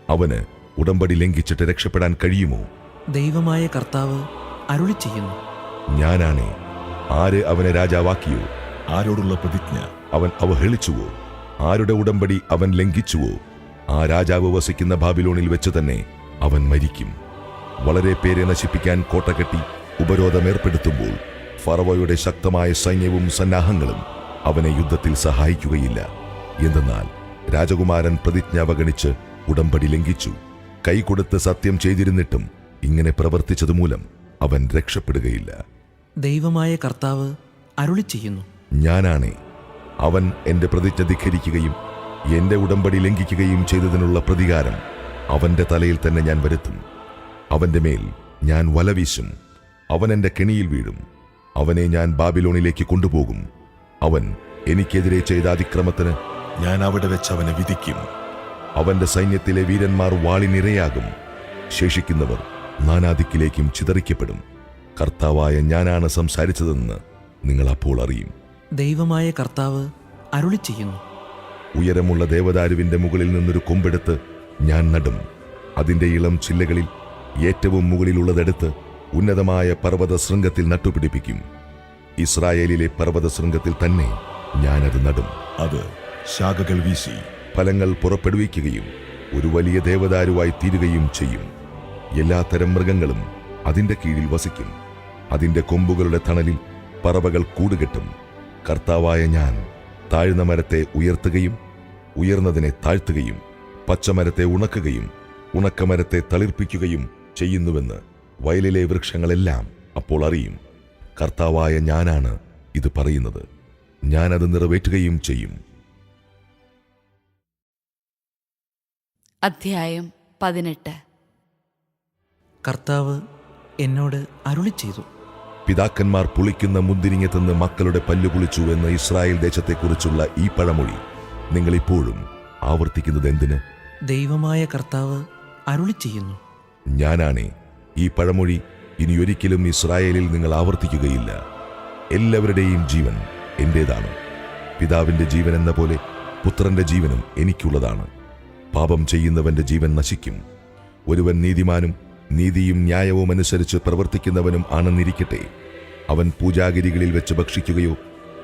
അവന് ഉടമ്പടി ലംഘിച്ചിട്ട് രക്ഷപ്പെടാൻ കഴിയുമോ? ദൈവമായ കർത്താവ് അരുളി ചെയ്യുന്നു. ഞാനാണേ. ആര് അവനെ രാജാവാക്കിയോ? ആരോടുള്ള പ്രതിജ്ഞ അവൻ അവഹേളിച്ചുവോ? ആരുടെ ഉടമ്പടി അവൻ ലംഘിച്ചുവോ? ആ രാജാവ് വസിക്കുന്ന ബാബിലോണിൽ വെച്ച് തന്നെ അവൻ മരിക്കും. വളരെ പേരെ നശിപ്പിക്കാൻ കോട്ടകെട്ടി ഉപരോധമേർപ്പെടുത്തുമ്പോൾ ഫറവോയുടെ ശക്തമായ സൈന്യവും സന്നാഹങ്ങളും അവനെ യുദ്ധത്തിൽ സഹായിക്കുകയില്ല. എന്തെന്നാൽ രാജകുമാരൻ പ്രതിജ്ഞ അവഗണിച്ച് ഉടമ്പടി ലംഘിച്ചു. കൈകൊടുത്ത് സത്യം ചെയ്തിരുന്നിട്ടും ഇങ്ങനെ പ്രവർത്തിച്ചതുമൂലം അവൻ രക്ഷപ്പെടുകയില്ല. ദൈവമായ കർത്താവ് അരുളി ചെയ്യുന്നു. ഞാനാണേ. അവൻ എന്റെ പ്രതിജ്ഞ ധിക്കരിക്കുകയും എന്റെ ഉടമ്പടി ലംഘിക്കുകയും ചെയ്തതിനുള്ള പ്രതികാരം അവന്റെ തലയിൽ തന്നെ ഞാൻ വരുത്തും. അവന്റെ മേൽ ഞാൻ വലവീശും. അവൻ എന്റെ കെണിയിൽ വീഴും. അവനെ ഞാൻ ബാബിലോണിലേക്ക് കൊണ്ടുപോകും. അവൻ എനിക്കെതിരെ ചെയ്ത അതിക്രമത്തിന് ഞാൻ അവിടെ വെച്ച് അവനെ വിധിക്കും. അവന്റെ സൈന്യത്തിലെ വീരന്മാർ വാളിനിരയാകും. ശേഷിക്കുന്നവർ നാനാദിക്കിലേക്കും ചിതറിക്കപ്പെടും. കർത്താവായ ഞാനാണ് സംസാരിച്ചതെന്ന് നിങ്ങൾ അപ്പോൾ അറിയും. ദൈവമായ കർത്താവ് അരുളി ചെയ്യുന്നു. ഉയരമുള്ള ദേവദാരുവിന്റെ മുകളിൽ നിന്നൊരു കൊമ്പെടുത്ത് ഞാൻ നടും. അതിന്റെ ഇളം ചില്ലകളിൽ ഏറ്റവും മുകളിലുള്ളതെടുത്ത് ഉന്നതമായ പർവ്വത ശൃംഗത്തിൽ നട്ടുപിടിപ്പിക്കും. ഇസ്രായേലിലെ പർവ്വത ശൃംഗത്തിൽ തന്നെ ഞാനത് നടും. അത് ശാഖകൾ വീശി ഫലങ്ങൾ പുറപ്പെടുവിക്കുകയും ഒരു വലിയ ദേവദാരുവായി തീരുകയും ചെയ്യും. എല്ലാത്തരം മൃഗങ്ങളും അതിന്റെ കീഴിൽ വസിക്കും. അതിന്റെ കൊമ്പുകളുടെ തണലിൽ പറവകൾ കൂടുകെട്ടും. കർത്താവായ ഞാൻ താഴ്ന്ന മരത്തെ ഉയർത്തുകയും ഉയർന്നതിനെ താഴ്ത്തുകയും പച്ചമരത്തെ ഉണക്കുകയും ഉണക്കമരത്തെ തളിർപ്പിക്കുകയും ചെയ്യുന്നുവെന്ന് വയലിലെ വൃക്ഷങ്ങളെല്ലാം അപ്പോൾ അറിയും. കർത്താവായ ഞാനാണ് ഇത് പറയുന്നത്. ഞാനത് നിറവേറ്റുകയും ചെയ്യും. അധ്യായം 18. കർത്താവ് എന്നോട് അരുളി ചെയ്തു, പിതാക്കന്മാർ പുളിക്കുന്ന മുന്തിരിങ്ങ തിന്ന് മക്കളുടെ പല്ലു പുളിച്ചു എന്ന ഇസ്രായേൽ ദേശത്തെക്കുറിച്ചുള്ള ഈ പഴമൊഴി നിങ്ങൾ ഇപ്പോഴും ആവർത്തിക്കുന്നത് എന്തിന്? ദൈവമായ കർത്താവ് അരുളി ചെയ്യുന്നു, ഞാനാണേ ഈ പഴമൊഴി ഇനിയൊരിക്കലും ഇസ്രായേലിൽ നിങ്ങൾ ആവർത്തിക്കുകയില്ല. എല്ലാവരുടെയും ജീവൻ എന്റേതാണ്. പിതാവിന്റെ ജീവൻ എന്ന പോലെ പുത്രന്റെ ജീവനും എനിക്കുള്ളതാണ്. പാപം ചെയ്യുന്നവന്റെ ജീവൻ നശിക്കും. ഒരുവൻ നീതിമാനും നീതിയും ന്യായവും അനുസരിച്ച് പ്രവർത്തിക്കുന്നവനും ആണെന്നിരിക്കട്ടെ, അവൻ പൂജാഗിരികളിൽ വെച്ച് ഭക്ഷിക്കുകയോ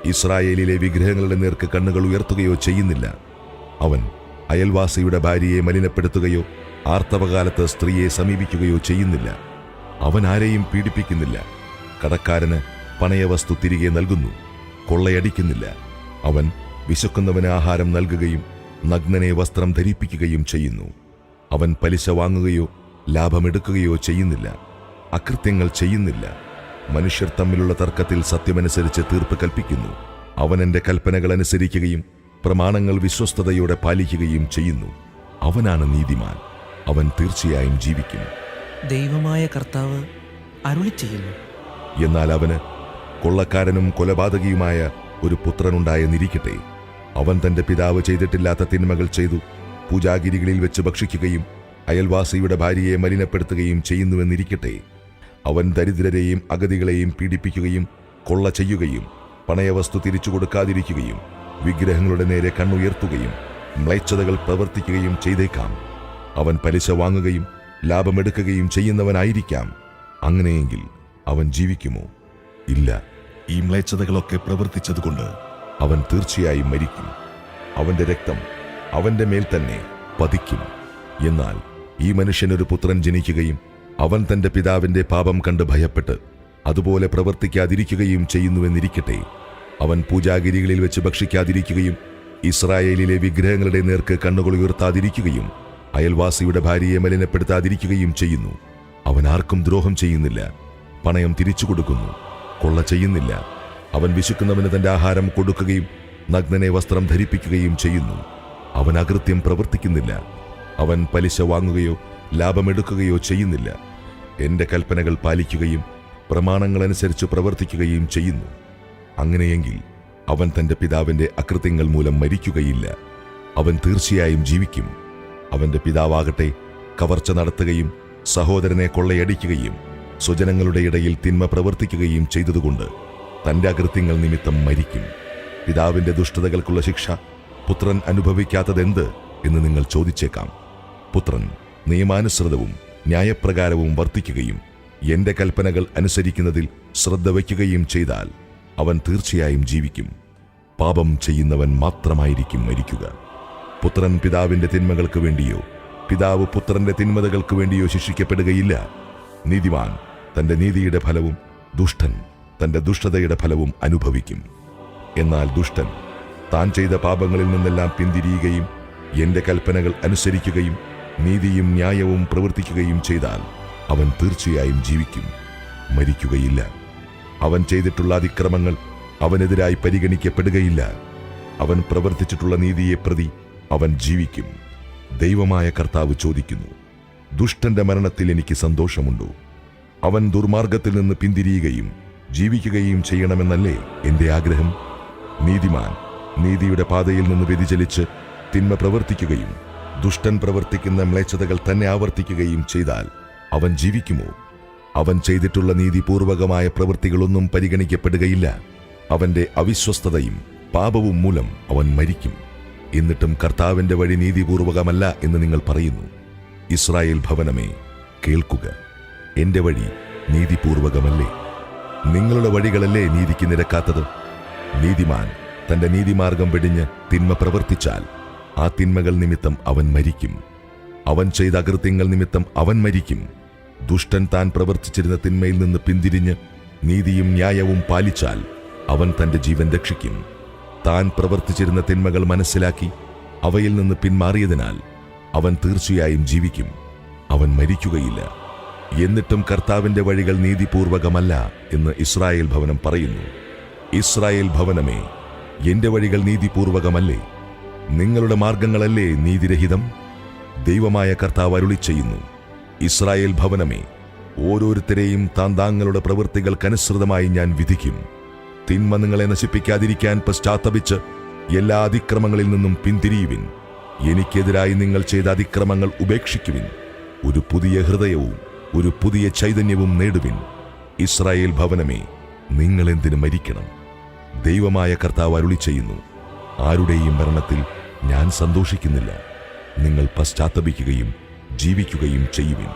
ഇസ്രായേലിലെ വിഗ്രഹങ്ങളുടെ നേർക്ക് കണ്ണുകൾ ഉയർത്തുകയോ ചെയ്യുന്നില്ല. അവൻ അയൽവാസിയുടെ ഭാര്യയെ മലിനപ്പെടുത്തുകയോ ആർത്തവകാലത്ത് സ്ത്രീയെ സമീപിക്കുകയോ ചെയ്യുന്നില്ല. അവൻ ആരെയും പീഡിപ്പിക്കുന്നില്ല. കടക്കാരന് പണയവസ്തു തിരികെ നൽകുന്നു. കൊള്ളയടിക്കുന്നില്ല. അവൻ വിശക്കുന്നവന് ആഹാരം നൽകുകയും നഗ്നനെ വസ്ത്രം ധരിപ്പിക്കുകയും ചെയ്യുന്നു. അവൻ പലിശ വാങ്ങുകയോ ലാഭമെടുക്കുകയോ ചെയ്യുന്നില്ല. അകൃത്യങ്ങൾ ചെയ്യുന്നില്ല. മനുഷ്യർ തമ്മിലുള്ള തർക്കത്തിൽ സത്യമനുസരിച്ച് തീർപ്പ് കൽപ്പിക്കുന്നു. അവൻ എൻ്റെ കൽപ്പനകൾ അനുസരിക്കുകയും പ്രമാണങ്ങൾ വിശ്വസ്തയോടെ പാലിക്കുകയും ചെയ്യുന്നു. അവനാണ് നീതിമാൻ. അവൻ തീർച്ചയായും ജീവിക്കും. ദൈവമായ കർത്താവ് അരുളി ചെയ്യുന്നു, എന്നാൽ അവന് കൊള്ളക്കാരനും കൊലപാതകിയുമായ ഒരു പുത്രനുണ്ടായെന്നിരിക്കട്ടെ. അവൻ തന്റെ പിതാവ് ചെയ്തിട്ടില്ലാത്ത തിന്മകൾ ചെയ്തു പൂജാഗിരികളിൽ വെച്ച് ഭക്ഷിക്കുകയും അയൽവാസിയുടെ ഭാര്യയെ മലിനപ്പെടുത്തുകയും ചെയ്യുന്നുവെന്നിരിക്കട്ടെ. അവൻ ദരിദ്രരെയും അഗതികളെയും പീഡിപ്പിക്കുകയും കൊള്ള ചെയ്യുകയും പണയവസ്തു തിരിച്ചു കൊടുക്കാതിരിക്കുകയും വിഗ്രഹങ്ങളുടെ നേരെ കണ്ണുയർത്തുകയും മ്ലേച്ഛതകൾ പ്രവർത്തിക്കുകയും ചെയ്തേക്കാം. അവൻ പലിശ വാങ്ങുകയും ലാഭമെടുക്കുകയും ചെയ്യുന്നവനായിരിക്കാം. അങ്ങനെയെങ്കിൽ അവൻ ജീവിക്കുമോ? ഇല്ല. ഈ മ്ലേച്ഛതകളൊക്കെ പ്രവർത്തിച്ചതുകൊണ്ട് അവൻ തീർച്ചയായും മരിക്കും. അവന്റെ രക്തം അവന്റെ മേൽ തന്നെ പതിക്കും. എന്നാൽ ഈ മനുഷ്യനൊരു പുത്രൻ ജനിക്കുകയും അവൻ തന്റെ പിതാവിന്റെ പാപം കണ്ട് ഭയപ്പെട്ട് അതുപോലെ പ്രവർത്തിക്കാതിരിക്കുകയും ചെയ്യുന്നുവെന്നിരിക്കട്ടെ. അവൻ പൂജാഗിരികളിൽ വെച്ച് ഭക്ഷിക്കാതിരിക്കുകയും ഇസ്രായേലിലെ വിഗ്രഹങ്ങളുടെ നേർക്ക് കണ്ണുകൾ ഉയർത്താതിരിക്കുകയും അയൽവാസിയുടെ ഭാര്യയെ മലിനപ്പെടുത്താതിരിക്കുകയും ചെയ്യുന്നു. അവൻ ആർക്കും ദ്രോഹം ചെയ്യുന്നില്ല. പണയം തിരിച്ചു കൊടുക്കുന്നു. കൊള്ള ചെയ്യുന്നില്ല. അവൻ വിശക്കുന്നവന് തന്റെ ആഹാരം കൊടുക്കുകയും നഗ്നനെ വസ്ത്രം ധരിപ്പിക്കുകയും ചെയ്യുന്നു. അവൻ അകൃത്യം പ്രവർത്തിക്കുന്നില്ല. അവൻ പലിശ വാങ്ങുകയോ ലാഭമെടുക്കുകയോ ചെയ്യുന്നില്ല. എന്റെ കൽപ്പനകൾ പാലിക്കുകയും പ്രമാണങ്ങളനുസരിച്ച് പ്രവർത്തിക്കുകയും ചെയ്യുന്നു. അങ്ങനെയെങ്കിൽ അവൻ തന്റെ പിതാവിന്റെ അകൃത്യങ്ങൾ മൂലം മരിക്കുകയില്ല. അവൻ തീർച്ചയായും ജീവിക്കും. അവന്റെ പിതാവാകട്ടെ കവർച്ച നടത്തുകയും സഹോദരനെ കൊള്ളയടിക്കുകയും സ്വജനങ്ങളുടെ ഇടയിൽ തിന്മ പ്രവർത്തിക്കുകയും ചെയ്തതുകൊണ്ട് തന്റെ അകൃത്യങ്ങൾ നിമിത്തം മരിക്കും. പിതാവിന്റെ ദുഷ്ടതകൾക്കുള്ള ശിക്ഷ പുത്രൻ അനുഭവിക്കാത്തതെന്ത് എന്ന് നിങ്ങൾ ചോദിച്ചേക്കാം. പുത്രൻ നിയമാനുസൃതവും ന്യായപ്രകാരവും വർത്തിക്കുകയും എന്റെ കൽപ്പനകൾ അനുസരിക്കുന്നതിൽ ശ്രദ്ധ വയ്ക്കുകയും ചെയ്താൽ അവൻ തീർച്ചയായും ജീവിക്കും. പാപം ചെയ്യുന്നവൻ മാത്രമായിരിക്കും മരിക്കുക. പുത്രൻ പിതാവിന്റെ തിന്മകൾക്ക് വേണ്ടിയോ പിതാവ് പുത്രന്റെ തിന്മതകൾക്ക് വേണ്ടിയോ ശിക്ഷിക്കപ്പെടുകയില്ല. നീതിമാൻ തന്റെ നീതിയുടെ ഫലവും ദുഷ്ടൻ തന്റെ ദുഷ്ടതയുടെ ഫലവും അനുഭവിക്കും. എന്നാൽ ദുഷ്ടൻ താൻ ചെയ്ത പാപങ്ങളിൽ നിന്നെല്ലാം പിന്തിരിയുകയും എന്റെ കൽപ്പനകൾ അനുസരിക്കുകയും നീതിയും ന്യായവും പ്രവർത്തിക്കുകയും ചെയ്താൽ അവൻ തീർച്ചയായും ജീവിക്കും, മരിക്കുകയില്ല. അവൻ ചെയ്തിട്ടുള്ള അതിക്രമങ്ങൾ അവനെതിരായി പരിഗണിക്കപ്പെടുകയില്ല. അവൻ പ്രവർത്തിച്ചിട്ടുള്ള നീതിയെ പ്രതി അവൻ ജീവിക്കും. ദൈവമായ കർത്താവ് ചോദിക്കുന്നു, ദുഷ്ടന്റെ മരണത്തിൽ എനിക്ക് സന്തോഷമുണ്ടോ? അവൻ ദുർമാർഗത്തിൽ നിന്ന് പിന്തിരിയുകയും ജീവിക്കുകയും ചെയ്യണമെന്നല്ലേ എന്റെ ആഗ്രഹം? നീതിമാൻ നീതിയുടെ പാതയിൽ നിന്ന് വ്യതിചലിച്ച് തിന്മ പ്രവർത്തിക്കുകയും ദുഷ്ടൻ പ്രവർത്തിക്കുന്ന മ്ലേച്ഛതകൾ തന്നെ ആവർത്തിക്കുകയും ചെയ്താൽ അവൻ ജീവിക്കുമോ? അവൻ ചെയ്തിട്ടുള്ള നീതിപൂർവകമായ പ്രവൃത്തികളൊന്നും പരിഗണിക്കപ്പെടുകയില്ല. അവന്റെ അവിശ്വസ്തതയും പാപവും മൂലം അവൻ മരിക്കും. എന്നിട്ടും കർത്താവിന്റെ വഴി നീതിപൂർവകമല്ല എന്ന് നിങ്ങൾ പറയുന്നു. ഇസ്രായേൽ ഭവനമേ, കേൾക്കുക. എന്റെ വഴി നീതിപൂർവകമല്ലേ? നിങ്ങളുടെ വഴികളല്ലേ നീതിക്ക് നിരക്കാത്തത്? നീതിമാൻ തന്റെ നീതിമാർഗം വെടിഞ്ഞ് തിന്മ പ്രവർത്തിച്ചാൽ ആ തിന്മകൾ നിമിത്തം അവൻ മരിക്കും. അവൻ ചെയ്ത അകൃത്യങ്ങൾ നിമിത്തം അവൻ മരിക്കും. ദുഷ്ടൻ താൻ പ്രവർത്തിച്ചിരുന്ന തിന്മയിൽ നിന്ന് പിന്തിരിഞ്ഞ് നീതിയും ന്യായവും പാലിച്ചാൽ അവൻ തന്റെ ജീവൻ രക്ഷിക്കും. താൻ പ്രവർത്തിച്ചിരുന്ന തിന്മകൾ മനസ്സിലാക്കി അവയിൽ നിന്ന് പിന്മാറിയതിനാൽ അവൻ തീർച്ചയായും ജീവിക്കും. അവൻ മരിക്കുകയില്ല. എന്നിട്ടും കർത്താവിന്റെ വഴികൾ നീതിപൂർവകമല്ല എന്ന് ഇസ്രായേൽ ഭവനം പറയുന്നു. ഇസ്രായേൽ ഭവനമേ, എന്റെ വഴികൾ നീതിപൂർവകമല്ലേ? നിങ്ങളുടെ മാർഗങ്ങളല്ലേ നീതിരഹിതം? ദൈവമായ കർത്താവ് അരുളിച്ചെയ്യുന്നു, ഇസ്രായേൽ ഭവനമേ, ഓരോരുത്തരെയും താങ്കളുടെ പ്രവൃത്തികൾക്കനുസൃതമായി ഞാൻ വിധിക്കും. തിന്മ നിങ്ങളെ നശിപ്പിക്കാതിരിക്കാൻ പശ്ചാത്തപിച്ച് എല്ലാ അതിക്രമങ്ങളിൽ നിന്നും പിന്തിരിയുവിൻ. എനിക്കെതിരായി നിങ്ങൾ ചെയ്ത അതിക്രമങ്ങൾ ഉപേക്ഷിക്കുവിൻ. ഒരു പുതിയ ഹൃദയവും ഒരു പുതിയ ചൈതന്യവും നേടുവിൻ. ഇസ്രായേൽ ഭവനമേ, നിങ്ങൾ എന്തിനു മരിക്കണം? ദൈവമായ കർത്താവ് അരുളിച്ചെയ്യുന്നു, ആരുടെയും മരണത്തിൽ ഞാൻ സന്തോഷിക്കുന്നില്ല. നിങ്ങൾ പശ്ചാത്തപിക്കുകയും ജീവിക്കുകയും ചെയ്യുവിൻ.